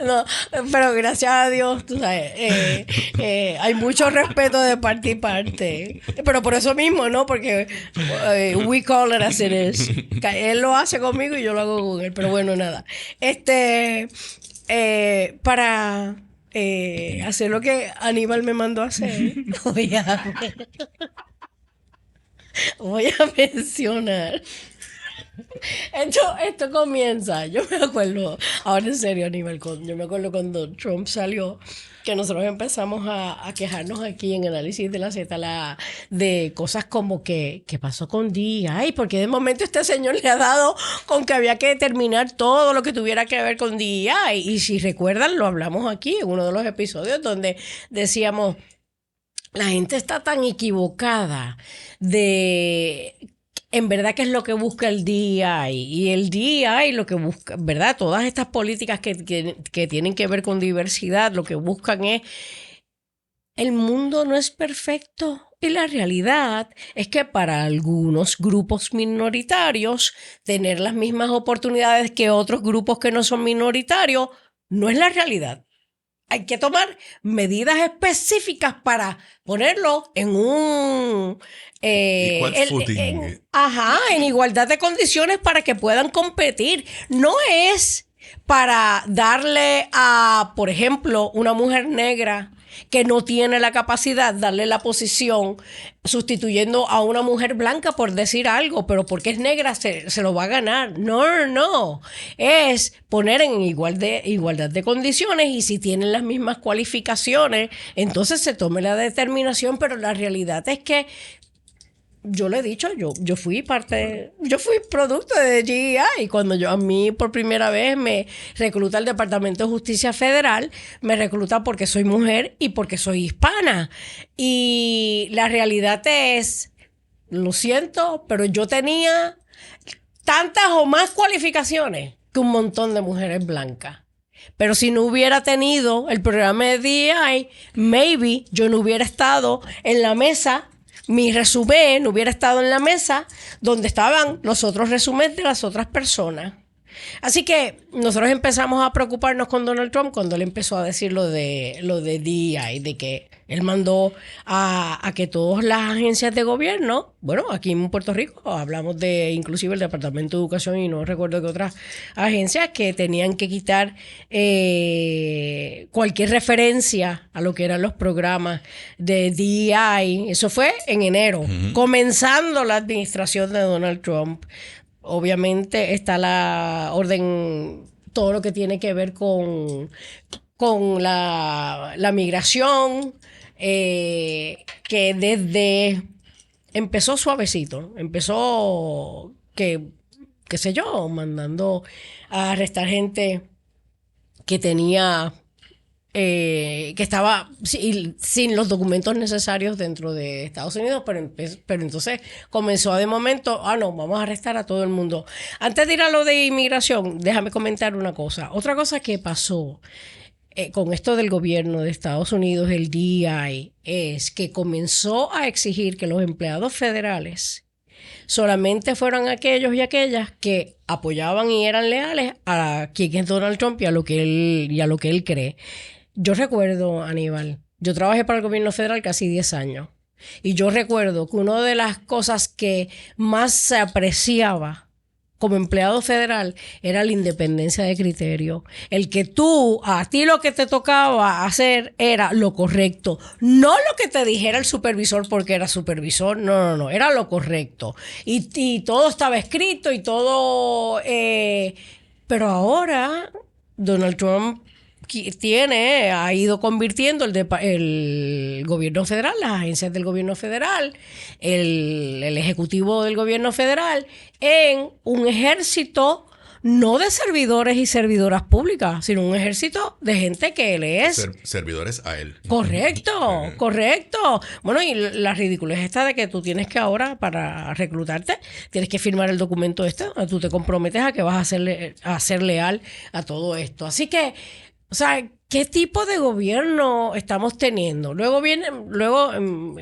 No, pero gracias a Dios, tú sabes, hay mucho respeto de parte y parte. Pero por eso mismo, ¿no? Porque we call it as it is. Él lo hace conmigo y yo lo hago con él. Pero bueno, nada. Para hacer lo que Aníbal me mandó a hacer, voy a mencionar. Esto comienza, yo me acuerdo, ahora en serio, Aníbal, yo me acuerdo cuando Trump salió, que nosotros empezamos a quejarnos aquí en Análisis de la Z de cosas como ¿qué pasó con DI? Porque de momento este señor le ha dado con que había que determinar todo lo que tuviera que ver con DI. Y si recuerdan, lo hablamos aquí en uno de los episodios donde decíamos, la gente está tan equivocada de... En verdad, ¿qué es lo que busca el DEI? Y el DEI lo que busca, ¿verdad? Todas estas políticas que tienen que ver con diversidad, lo que buscan es, el mundo no es perfecto. Y la realidad es que para algunos grupos minoritarios, tener las mismas oportunidades que otros grupos que no son minoritarios, no es la realidad. Hay que tomar medidas específicas para ponerlo en un... en igualdad de condiciones para que puedan competir. No es para darle a, por ejemplo, una mujer negra que no tiene la capacidad, darle la posición sustituyendo a una mujer blanca por decir algo, pero porque es negra se lo va a ganar. No. Es poner en igualdad de condiciones y si tienen las mismas cualificaciones, entonces se tome la determinación, pero la realidad es que yo le he dicho, yo fui producto de GEI. Cuando a mí por primera vez me recluta el Departamento de Justicia Federal, me recluta porque soy mujer y porque soy hispana. Y la realidad es, lo siento, pero yo tenía tantas o más cualificaciones que un montón de mujeres blancas. Pero si no hubiera tenido el programa de DEI, maybe yo no hubiera estado en la mesa, mi resumen no hubiera estado en la mesa donde estaban los otros resúmenes de las otras personas. Así que nosotros empezamos a preocuparnos con Donald Trump cuando él empezó a decir lo de DEI, de que él mandó a que todas las agencias de gobierno, bueno, aquí en Puerto Rico hablamos de inclusive el Departamento de Educación y no recuerdo qué otras agencias, que tenían que quitar cualquier referencia a lo que eran los programas de DEI. Eso fue en enero, comenzando la administración de Donald Trump. Obviamente está la orden, todo lo que tiene que ver con la migración, que desde empezó suavecito, empezó qué sé yo, mandando a arrestar gente que tenía que estaba sin los documentos necesarios dentro de Estados Unidos, pero entonces comenzó de momento, no, vamos a arrestar a todo el mundo. Antes de ir a lo de inmigración, déjame comentar una cosa. Otra cosa que pasó con esto del gobierno de Estados Unidos, el DEI, es que comenzó a exigir que los empleados federales solamente fueran aquellos y aquellas que apoyaban y eran leales a quien es Donald Trump y a lo que él cree. Yo recuerdo, Aníbal, yo trabajé para el gobierno federal casi 10 años y yo recuerdo que una de las cosas que más se apreciaba como empleado federal era la independencia de criterio. El que a ti lo que te tocaba hacer era lo correcto, no lo que te dijera el supervisor porque era supervisor, no, era lo correcto. Y todo estaba escrito y todo... pero ahora Donald Trump ha ido convirtiendo el gobierno federal, las agencias del gobierno federal, el ejecutivo del gobierno federal, en un ejército no de servidores y servidoras públicas, sino un ejército de gente que él es. Servidores a él. Correcto. Bueno, y la ridiculez esta de que tú tienes que ahora, para reclutarte, tienes que firmar el documento tú te comprometes a que vas a ser leal a todo esto. Así que, o sea, ¿qué tipo de gobierno estamos teniendo? Luego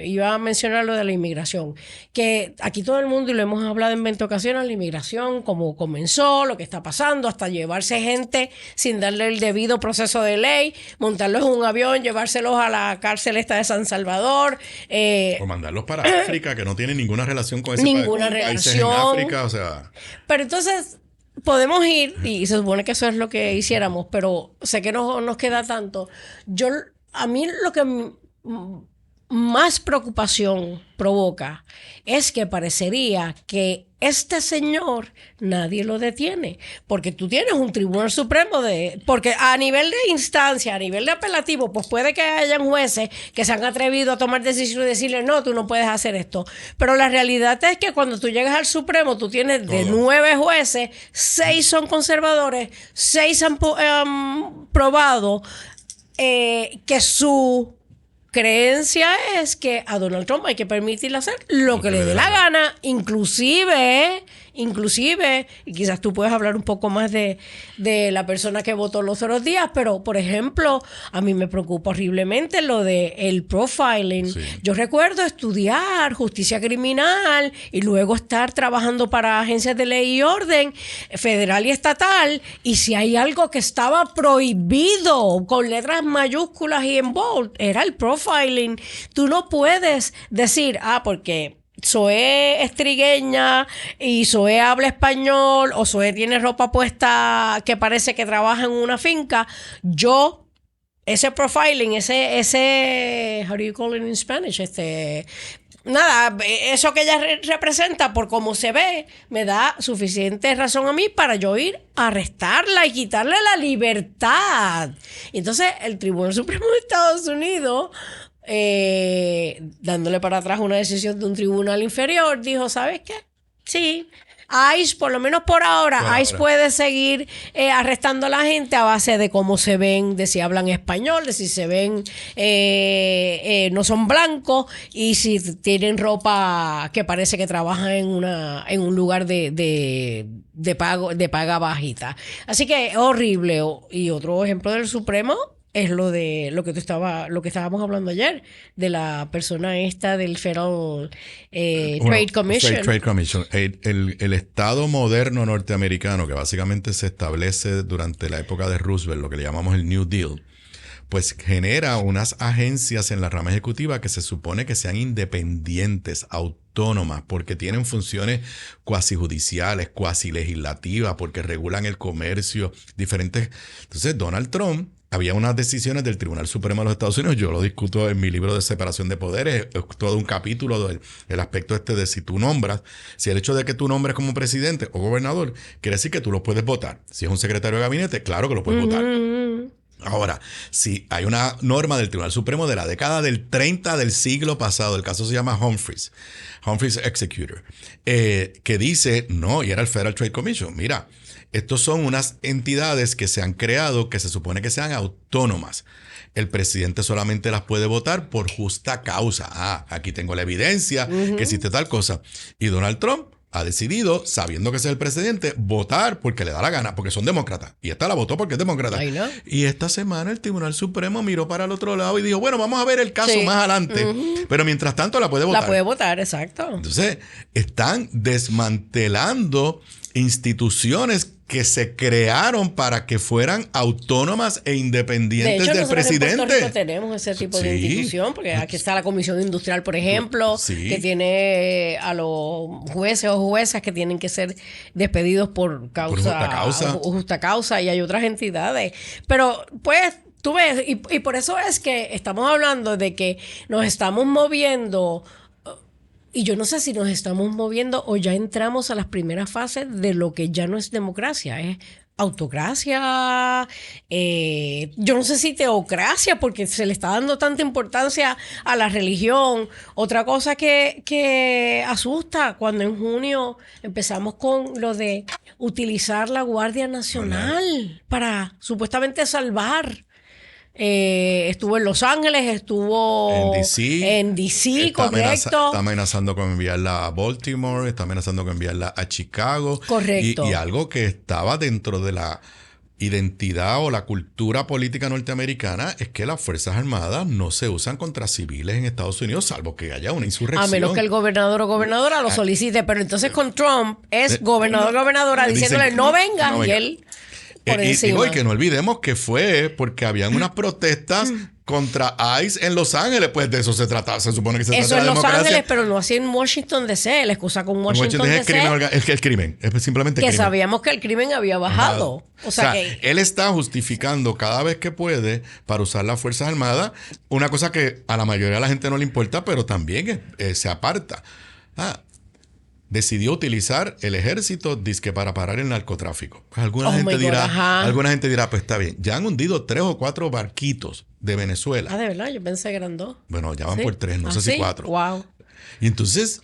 iba a mencionar lo de la inmigración, que aquí todo el mundo, y lo hemos hablado en 20 ocasiones, la inmigración, cómo comenzó, lo que está pasando, hasta llevarse gente sin darle el debido proceso de ley, montarlos en un avión, llevárselos a la cárcel esta de San Salvador. O mandarlos para África, que no tiene ninguna relación con ese países en África, o sea. Pero entonces... podemos ir, y se supone que eso es lo que hiciéramos, pero sé que no nos queda tanto. A mí lo que más preocupación provoca es que parecería que este señor nadie lo detiene, porque tú tienes un tribunal supremo porque a nivel de instancia, a nivel de apelativo, pues puede que hayan jueces que se han atrevido a tomar decisiones y decirle no, tú no puedes hacer esto, pero la realidad es que cuando tú llegas al Supremo tú tienes de 9 jueces, 6 son conservadores, 6 han probado que su creencia es que a Donald Trump hay que permitirle hacer lo que le dé la gana, inclusive, y quizás tú puedes hablar un poco más de la persona que votó los otros días, pero por ejemplo, a mí me preocupa horriblemente lo de el profiling. Sí. Yo recuerdo estudiar justicia criminal y luego estar trabajando para agencias de ley y orden federal y estatal, y si hay algo que estaba prohibido con letras mayúsculas y en bold, era el profiling. Tú no puedes decir, porque Zoé es trigueña y Zoé habla español o Zoé tiene ropa puesta que parece que trabaja en una finca. Ese profiling, ese how do you call it in Spanish? Nada, eso que ella representa por cómo se ve, me da suficiente razón a mí para yo ir a arrestarla y quitarle la libertad. Y entonces el Tribunal Supremo de Estados Unidos dándole para atrás una decisión de un tribunal inferior, dijo, ¿sabes qué? Sí, ICE, por lo menos por ahora, ICE puede seguir arrestando a la gente a base de cómo se ven, de si hablan español, de si se ven, no son blancos, y si tienen ropa que parece que trabajan en un lugar de paga bajita. Así que es horrible. Y otro ejemplo del Supremo es lo que estábamos hablando ayer, de la persona esta del Federal Trade Commission. Trade Commission. El Estado moderno norteamericano, que básicamente se establece durante la época de Roosevelt, lo que le llamamos el New Deal, pues genera unas agencias en la rama ejecutiva que se supone que sean independientes, autónomas, porque tienen funciones cuasi judiciales, cuasi legislativas, porque regulan el comercio, diferentes. Entonces, Donald Trump, había unas decisiones del Tribunal Supremo de los Estados Unidos, yo lo discuto en mi libro de separación de poderes, es todo un capítulo del aspecto de si tú nombras, si el hecho de que tú nombres como presidente o gobernador, quiere decir que tú lo puedes votar. Si es un secretario de gabinete, claro que lo puedes votar. Ahora, si hay una norma del Tribunal Supremo de la década del 30 del siglo pasado, el caso se llama Humphreys Executor, que dice, no, y era el Federal Trade Commission, mira, estos son unas entidades que se han creado que se supone que sean autónomas. El presidente solamente las puede votar por justa causa. Aquí tengo la evidencia que existe tal cosa. Y Donald Trump ha decidido, sabiendo que es el presidente, votar porque le da la gana, porque son demócratas. Y esta la votó porque es demócrata. Y esta semana el Tribunal Supremo miró para el otro lado y dijo, bueno, vamos a ver el caso más adelante. Pero mientras tanto la puede votar. La puede votar, exacto. Entonces, están desmantelando instituciones que se crearon para que fueran autónomas e independientes del presidente. En Puerto Rico tenemos ese tipo de institución, porque aquí está la Comisión Industrial, por ejemplo, que tiene a los jueces o juezas que tienen que ser despedidos por justa causa, y hay otras entidades. Pero, pues, tú ves, y por eso es que estamos hablando de que nos estamos moviendo. Y yo no sé si nos estamos moviendo o ya entramos a las primeras fases de lo que ya no es democracia, es autocracia, yo no sé si teocracia, porque se le está dando tanta importancia a la religión. Otra cosa que asusta, cuando en junio empezamos con lo de utilizar la Guardia Nacional para supuestamente salvar. Estuvo en Los Ángeles, estuvo en DC, correcto. Está amenazando con enviarla a Baltimore, está amenazando con enviarla a Chicago. Correcto. Y algo que estaba dentro de la identidad o la cultura política norteamericana es que las Fuerzas Armadas no se usan contra civiles en Estados Unidos, salvo que haya una insurrección. A menos que el gobernador o gobernadora lo solicite. Pero entonces con Trump es gobernador o gobernadora diciéndole no vengan, y él... Y que no olvidemos que fue porque habían unas protestas contra ICE en Los Ángeles, pues de eso se trataba, se supone que se trata de democracia. Eso en Los Ángeles, pero no así en Washington DC, la excusa con Washington DC. Es el crimen, es simplemente que crimen. Sabíamos que el crimen había bajado. O sea que él está justificando cada vez que puede para usar las Fuerzas Armadas, una cosa que a la mayoría de la gente no le importa, pero también se aparta. Decidió utilizar el ejército dizque para parar el narcotráfico. Pues alguna gente dirá, pues está bien. Ya han hundido 3 o 4 barquitos de Venezuela. De verdad, yo pensé que eran 2. Bueno, ya van por 3, no sé si 4. Wow. Y entonces,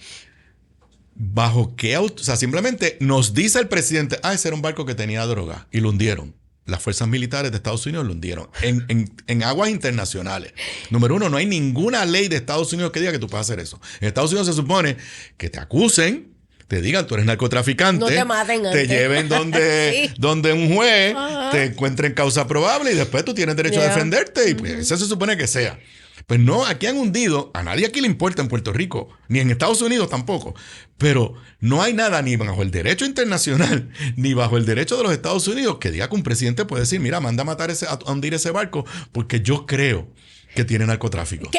¿bajo qué o sea, simplemente nos dice el presidente, ese era un barco que tenía droga, y lo hundieron. Las fuerzas militares de Estados Unidos lo hundieron en aguas internacionales. Número 1, no hay ninguna ley de Estados Unidos que diga que tú puedas hacer eso. En Estados Unidos se supone que te acusen, te digan, tú eres narcotraficante, no te maten te lleven donde un juez te encuentre en causa probable y después tú tienes derecho a defenderte y pues eso se supone que sea. Pues no, aquí han hundido, a nadie aquí le importa en Puerto Rico, ni en Estados Unidos tampoco, pero no hay nada ni bajo el derecho internacional, ni bajo el derecho de los Estados Unidos que diga que un presidente puede decir, mira, manda a matar a hundir ese barco porque yo creo que tiene narcotráfico.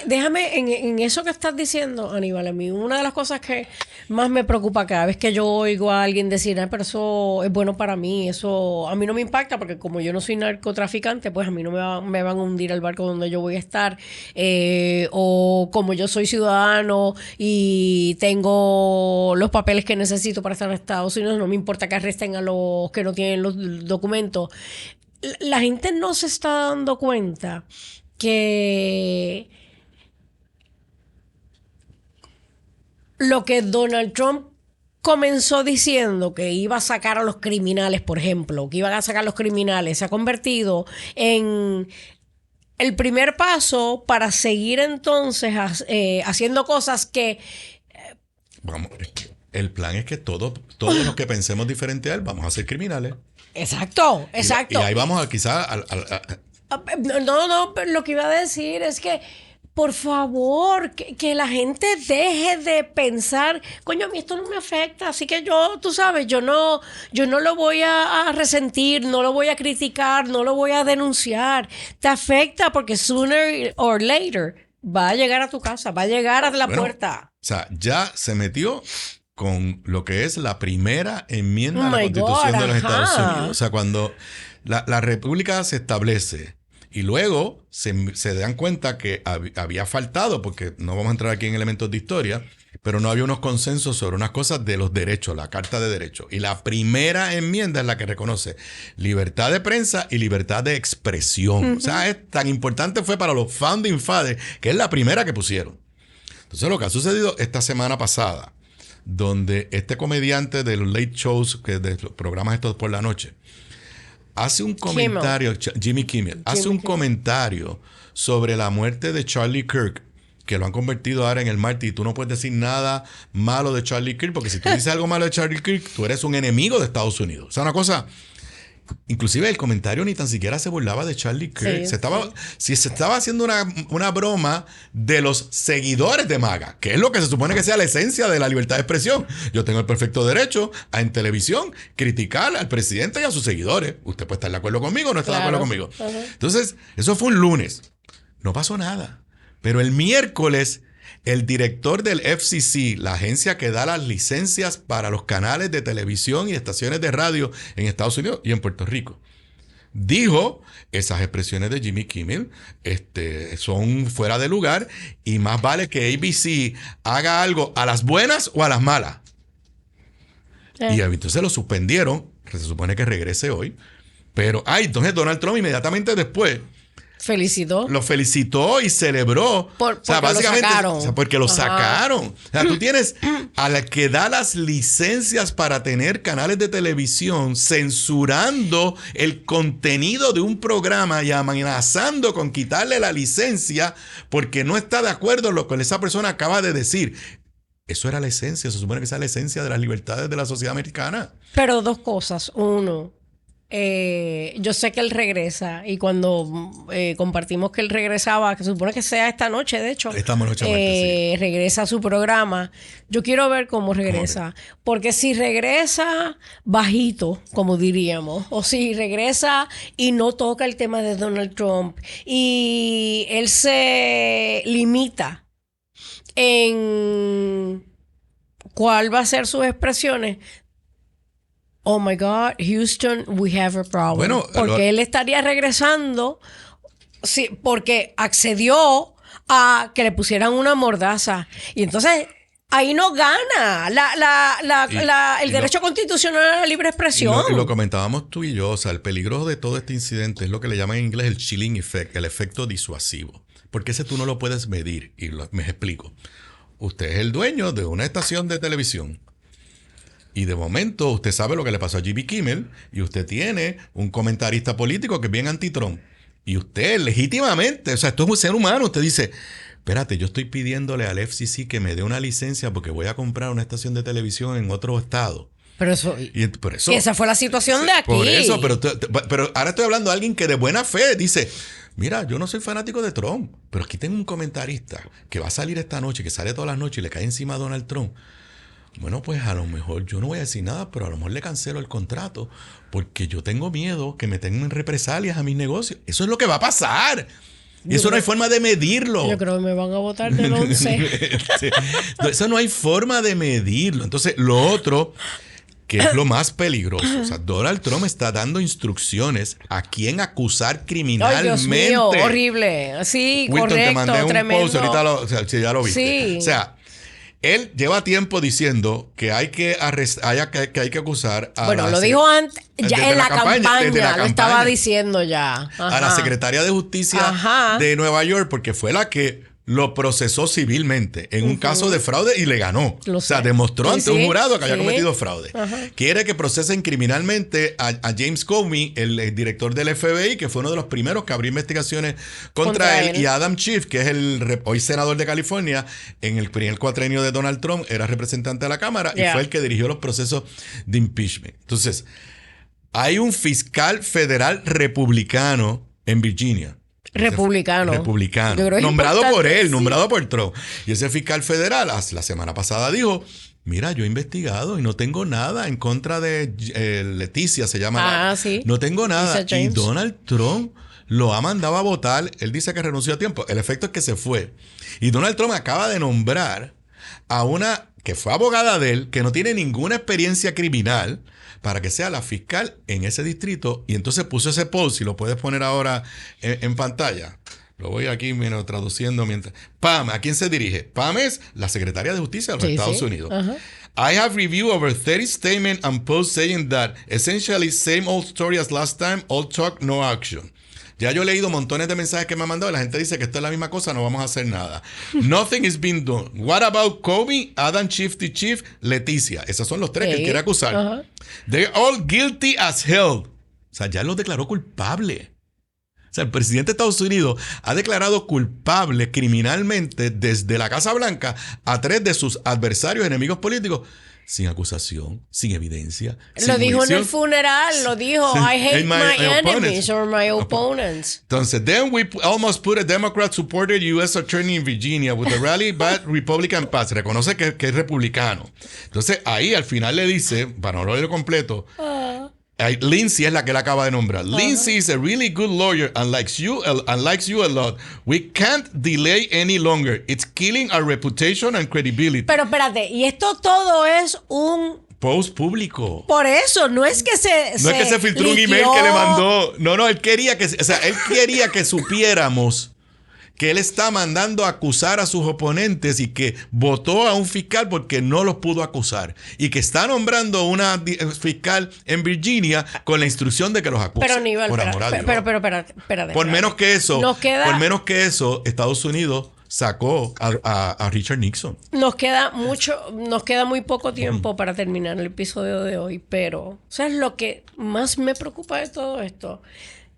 Déjame en eso que estás diciendo, Aníbal, a mí una de las cosas que más me preocupa cada vez que yo oigo a alguien decir, pero eso es bueno para mí, eso a mí no me impacta porque como yo no soy narcotraficante, pues a mí no me van a hundir el barco donde yo voy a estar, o como yo soy ciudadano y tengo los papeles que necesito para estar en Estados Unidos, no me importa que arresten a los que no tienen los documentos. La gente no se está dando cuenta que lo que Donald Trump comenzó diciendo que iba a sacar a los criminales, por ejemplo, que iban a sacar a los criminales, se ha convertido en el primer paso para seguir entonces haciendo cosas que... Vamos, el plan es que todos los que pensemos diferente a él vamos a ser criminales. Exacto. Y ahí vamos a quizás... No, pero lo que iba a decir es que por favor, que la gente deje de pensar, coño, a mí esto no me afecta, así que tú sabes, yo no lo voy a resentir, no lo voy a criticar, no lo voy a denunciar. Te afecta porque sooner or later va a llegar a tu casa, va a llegar a la puerta. O sea, ya se metió con lo que es la primera enmienda a la Constitución de los Estados Unidos. O sea, cuando la República se establece y luego se dan cuenta que había faltado, porque no vamos a entrar aquí en elementos de historia, pero no había unos consensos sobre unas cosas de los derechos, la Carta de Derechos. Y la primera enmienda es la que reconoce libertad de prensa y libertad de expresión. O sea, es tan importante fue para los Founding Fathers, que es la primera que pusieron. Entonces, lo que ha sucedido esta semana pasada, donde este comediante de los late shows, que de los programas estos por la noche, hace un comentario, Jimmy Kimmel, hace un comentario sobre la muerte de Charlie Kirk, que lo han convertido ahora en el mártir, y tú no puedes decir nada malo de Charlie Kirk, porque si tú dices algo malo de Charlie Kirk, tú eres un enemigo de Estados Unidos. O sea, una cosa... Inclusive el comentario ni tan siquiera se burlaba de Charlie Kirk. Se estaba haciendo una broma de los seguidores de MAGA, que es lo que se supone que sea la esencia de la libertad de expresión. Yo tengo el perfecto derecho a en televisión criticar al presidente y a sus seguidores. Usted puede estar de acuerdo conmigo o no está de acuerdo conmigo. Entonces, eso fue un lunes. No pasó nada. Pero el miércoles, el director del FCC, la agencia que da las licencias para los canales de televisión y estaciones de radio en Estados Unidos y en Puerto Rico, dijo esas expresiones de Jimmy Kimmel son fuera de lugar y más vale que ABC haga algo a las buenas o a las malas. Y entonces lo suspendieron, se supone que regrese hoy, pero entonces Donald Trump inmediatamente después lo felicitó y celebró. O sea, básicamente, porque lo sacaron. O sea, tú tienes a la que da las licencias para tener canales de televisión censurando el contenido de un programa y amenazando con quitarle la licencia porque no está de acuerdo con lo que esa persona acaba de decir. Eso era la esencia, se supone que esa es la esencia de las libertades de la sociedad americana. Pero dos cosas. Uno, yo sé que él regresa y cuando compartimos que él regresaba, que se supone que sea esta noche, de hecho, sí. Regresa a su programa. Yo quiero ver cómo regresa. Porque si regresa bajito, como diríamos, o si regresa y no toca el tema de Donald Trump y él se limita en cuál va a ser sus expresiones. Oh my God, Houston, we have a problem. Bueno, porque él estaría regresando porque accedió a que le pusieran una mordaza. Y entonces ahí no gana el derecho constitucional a la libre expresión. Lo comentábamos tú y yo, o sea, el peligro de todo este incidente es lo que le llaman en inglés el chilling effect, el efecto disuasivo. Porque ese tú no lo puedes medir. Y me explico. Usted es el dueño de una estación de televisión. Y de momento usted sabe lo que le pasó a Jimmy Kimmel y usted tiene un comentarista político que es bien anti-Trump. Y usted legítimamente, o sea, esto es un ser humano, usted dice, espérate, yo estoy pidiéndole al FCC que me dé una licencia porque voy a comprar una estación de televisión en otro estado. Pero y esa fue la situación de aquí. Por eso, pero ahora estoy hablando de alguien que de buena fe dice, mira, yo no soy fanático de Trump, pero aquí tengo un comentarista que va a salir esta noche, que sale todas las noches y le cae encima a Donald Trump. Bueno, pues a lo mejor yo no voy a decir nada, pero a lo mejor le cancelo el contrato porque yo tengo miedo que me tengan represalias a mis negocios. Eso es lo que va a pasar. Y eso no hay forma de medirlo. Yo creo que me van a votar del 11. Eso no hay forma de medirlo. Entonces, lo otro, que es lo más peligroso, o sea, Donald Trump está dando instrucciones a quién acusar criminalmente. Ay, Dios mío, horrible. Sí, Wilton, correcto, te mandé un tremendo. post, ahorita ya lo viste. Sí. O sea, Él lleva tiempo diciendo que hay que hay que acusar a bueno, lo dijo antes, ya en la campaña, lo estaba diciendo ya. A la secretaria de Justicia de Nueva York, porque fue la que lo procesó civilmente en un caso de fraude y le ganó. O sea, demostró ante un jurado que había cometido fraude. Quiere que procesen criminalmente a James Comey, el director del FBI, que fue uno de los primeros que abrió investigaciones contra él, y a Adam Schiff, que es el hoy senador de California, en el primer cuatrenio de Donald Trump, era representante de la Cámara y fue el que dirigió los procesos de impeachment. Entonces, hay un fiscal federal republicano en Virginia. Republicano. Nombrado por él, nombrado por Trump. Y ese fiscal federal la semana pasada dijo, mira, yo he investigado y no tengo nada en contra de Leticia, se llama. No tengo nada. Y Donald Trump lo ha mandado a votar. Él dice que renunció a tiempo. El efecto es que se fue. Y Donald Trump acaba de nombrar a una que fue abogada de él, que no tiene ninguna experiencia criminal, para que sea la fiscal en ese distrito. Y entonces puso ese post, y lo puedes poner ahora en pantalla. Lo voy aquí traduciendo mientras. Pam, ¿a quién se dirige? Pam es la secretaria de Justicia de los Estados Unidos. I have reviewed over 30 statements and posts saying that essentially same old story as last time, all talk, no action. Ya yo he leído montones de mensajes que me han mandado y la gente dice que esto es la misma cosa, no vamos a hacer nada. Nothing is being done. What about Comey, Adam Schiff, Leticia? Esos son los tres que él quiere acusar. They're all guilty as hell. O sea, ya los declaró culpable. O sea, el presidente de Estados Unidos ha declarado culpable criminalmente desde la Casa Blanca a 3 de sus adversarios, enemigos políticos, sin acusación, sin evidencia. Lo dijo en el funeral, lo dijo, I hate my enemies or my opponents. Entonces, then we almost put a Democrat-supported U.S. attorney in Virginia with a rally but Republican pass. Reconoce que es republicano. Entonces, ahí al final le dice, para no leerlo completo, Lindsay es la que él acaba de nombrar. Lindsay is a really good lawyer and likes you a lot. We can't delay any longer. It's killing our reputation and credibility. Pero espérate, y esto todo es un post público. Por eso, no es que se filtró un email que le mandó. No, él quería que supiéramos que él está mandando a acusar a sus oponentes y que votó a un fiscal porque no los pudo acusar. Y que está nombrando una fiscal en Virginia con la instrucción de que los acuse. Pero Aníbal, espérate. Por menos que eso, Estados Unidos sacó a Richard Nixon. Nos queda muy poco tiempo para terminar el episodio de hoy, pero ¿sabes lo que más me preocupa de todo esto?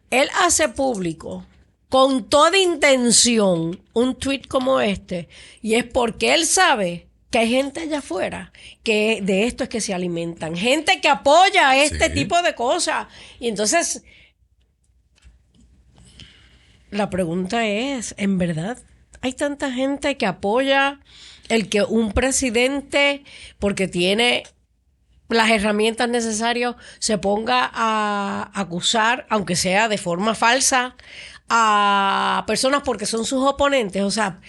Él hace público con toda intención un tweet como este, y es porque él sabe que hay gente allá afuera que de esto es que se alimentan, gente que apoya este tipo de cosas. Y entonces la pregunta es, ¿en verdad hay tanta gente que apoya el que un presidente, porque tiene las herramientas necesarias, se ponga a acusar, aunque sea de forma falsa, a personas porque son sus oponentes? O sea,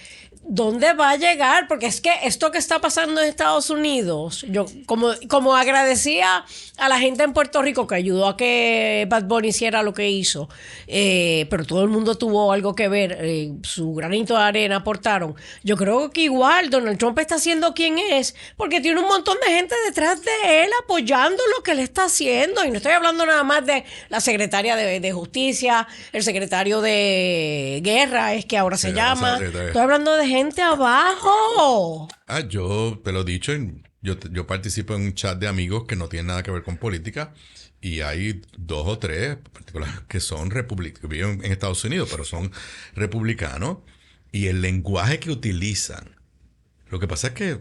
¿dónde va a llegar? Porque es que esto que está pasando en Estados Unidos, yo como agradecía a la gente en Puerto Rico que ayudó a que Bad Bunny hiciera lo que hizo, pero todo el mundo tuvo algo que ver, su granito de arena aportaron. Yo creo que igual Donald Trump está haciendo quien es, porque tiene un montón de gente detrás de él apoyando lo que él está haciendo. Y no estoy hablando nada más de la secretaria de Justicia, el secretario de Guerra, es que ahora se llama. Estoy hablando de gente abajo. Yo te lo he dicho, yo participo en un chat de amigos que no tienen nada que ver con política, y hay 2 o 3 particulares que son republicanos, que viven en Estados Unidos, pero son republicanos, y el lenguaje que utilizan, lo que pasa es que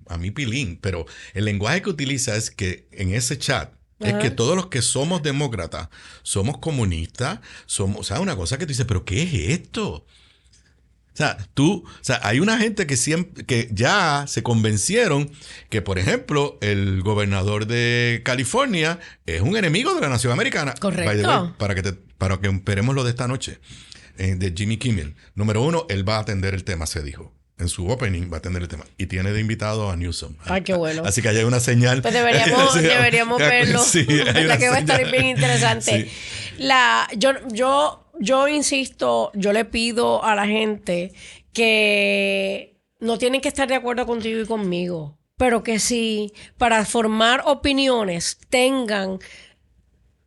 a mí pilín, pero el lenguaje que utiliza es que en ese chat es que todos los que somos demócratas somos comunistas, o sea, una cosa que tú dices, pero ¿qué es esto? O sea, hay una gente que ya se convencieron que, por ejemplo, el gobernador de California es un enemigo de la nación americana. Correcto. Para que esperemos lo de esta noche, de Jimmy Kimmel. Número 1, él va a atender el tema, se dijo. En su opening va a atender el tema. Y tiene de invitado a Newsom. Ay, qué bueno. Así que allá hay una señal. Pues deberíamos verlo. Sí, la que va a estar bien interesante. Sí. Yo insisto, yo le pido a la gente que no tienen que estar de acuerdo contigo y conmigo, pero que sí, para formar opiniones, tengan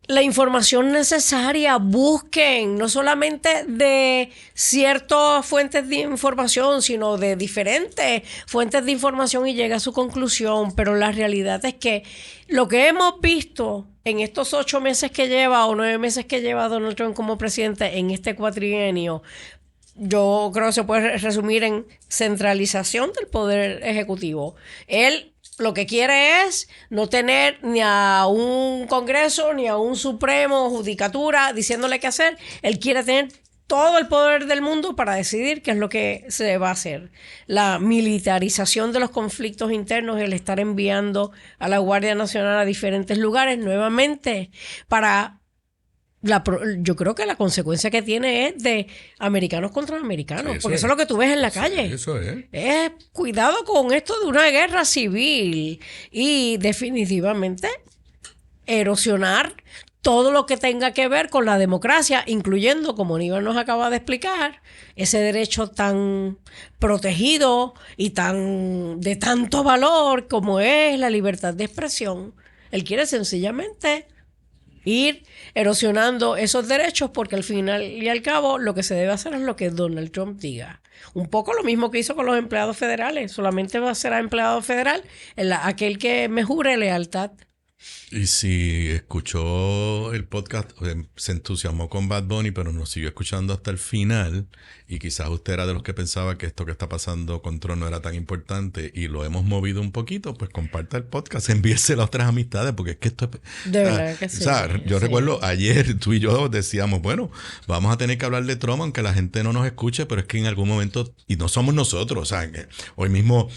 la información necesaria, busquen no solamente de ciertas fuentes de información, sino de diferentes fuentes de información y lleguen a su conclusión. Pero la realidad es que lo que hemos visto en estos 8 meses que lleva o 9 meses que lleva Donald Trump como presidente en este cuatrienio, yo creo que se puede resumir en centralización del poder ejecutivo. Él lo que quiere es no tener ni a un Congreso ni a un Supremo, Judicatura, diciéndole qué hacer. Él quiere tener todo el poder del mundo para decidir qué es lo que se va a hacer. La militarización de los conflictos internos, el estar enviando a la Guardia Nacional a diferentes lugares nuevamente para... yo creo que la consecuencia que tiene es de americanos contra americanos, porque eso es lo que tú ves en la calle. Eso es. Cuidado con esto de una guerra civil y definitivamente erosionar todo lo que tenga que ver con la democracia, incluyendo, como Aníbal nos acaba de explicar, ese derecho tan protegido y de tanto valor como es la libertad de expresión. Él quiere sencillamente ir erosionando esos derechos porque al final y al cabo lo que se debe hacer es lo que Donald Trump diga. Un poco lo mismo que hizo con los empleados federales. Solamente va a ser empleado federal aquel que me jure lealtad. Y si escuchó el podcast, se entusiasmó con Bad Bunny, pero nos siguió escuchando hasta el final, y quizás usted era de los que pensaba que esto que está pasando con Trump no era tan importante y lo hemos movido un poquito, pues comparta el podcast, envíeselo a otras amistades, porque es que esto es... De verdad que sí. O sea, yo recuerdo ayer tú y yo decíamos, bueno, vamos a tener que hablar de Trump aunque la gente no nos escuche, pero es que en algún momento, y no somos nosotros, o sea, hoy mismo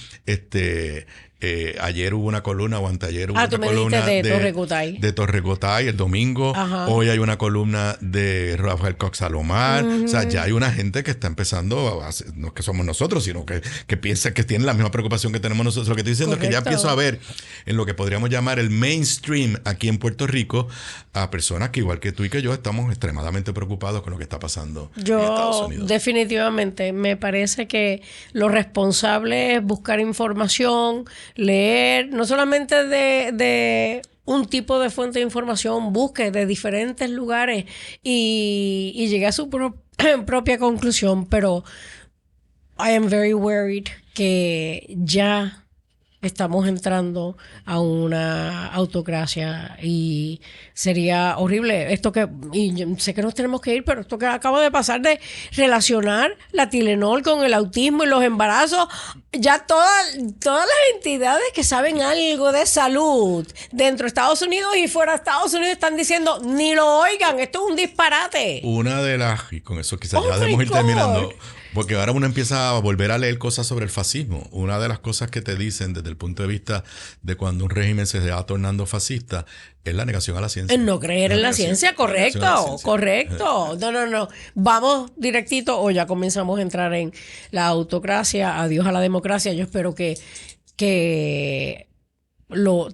ayer hubo una columna o anteayer hubo una columna de Torrecotay el domingo. Ajá. Hoy hay una columna de Rafael Cox Salomar. O sea, ya hay una gente que está empezando a hacer, no es que somos nosotros, sino que piensa que tiene la misma preocupación que tenemos nosotros. Lo que estoy diciendo es que ya empiezo a ver en lo que podríamos llamar el mainstream aquí en Puerto Rico a personas que igual que tú y que yo estamos extremadamente preocupados con lo que está pasando en Estados Unidos. Definitivamente me parece que lo responsable es buscar información, leer, no solamente de un tipo de fuente de información, busque de diferentes lugares y llegue a su propia conclusión, pero I am very worried que ya estamos entrando a una autocracia y sería horrible esto y yo sé que nos tenemos que ir, pero esto que acaba de pasar de relacionar la Tylenol con el autismo y los embarazos, ya todas las entidades que saben algo de salud dentro de Estados Unidos y fuera de Estados Unidos están diciendo, ni lo oigan, esto es un disparate. Y con eso quizás ya debemos ir terminando. Porque ahora uno empieza a volver a leer cosas sobre el fascismo. Una de las cosas que te dicen desde el punto de vista de cuando un régimen se va tornando fascista es la negación a la ciencia. No creer en la ciencia, correcto. No. Vamos directito o ya comenzamos a entrar en la autocracia, adiós a la democracia. Yo espero que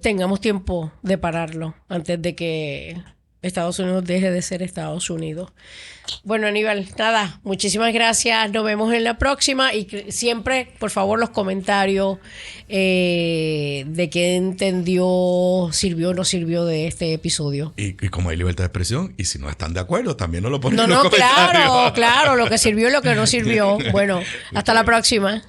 tengamos tiempo de pararlo antes de que Estados Unidos deje de ser Estados Unidos. Bueno, Aníbal, nada, muchísimas gracias. Nos vemos en la próxima y siempre, por favor, los comentarios de qué entendió, sirvió o no sirvió de este episodio. Y como hay libertad de expresión, y si no están de acuerdo, también nos lo ponen en los comentarios. Claro, lo que sirvió y lo que no sirvió. Bueno, hasta la próxima.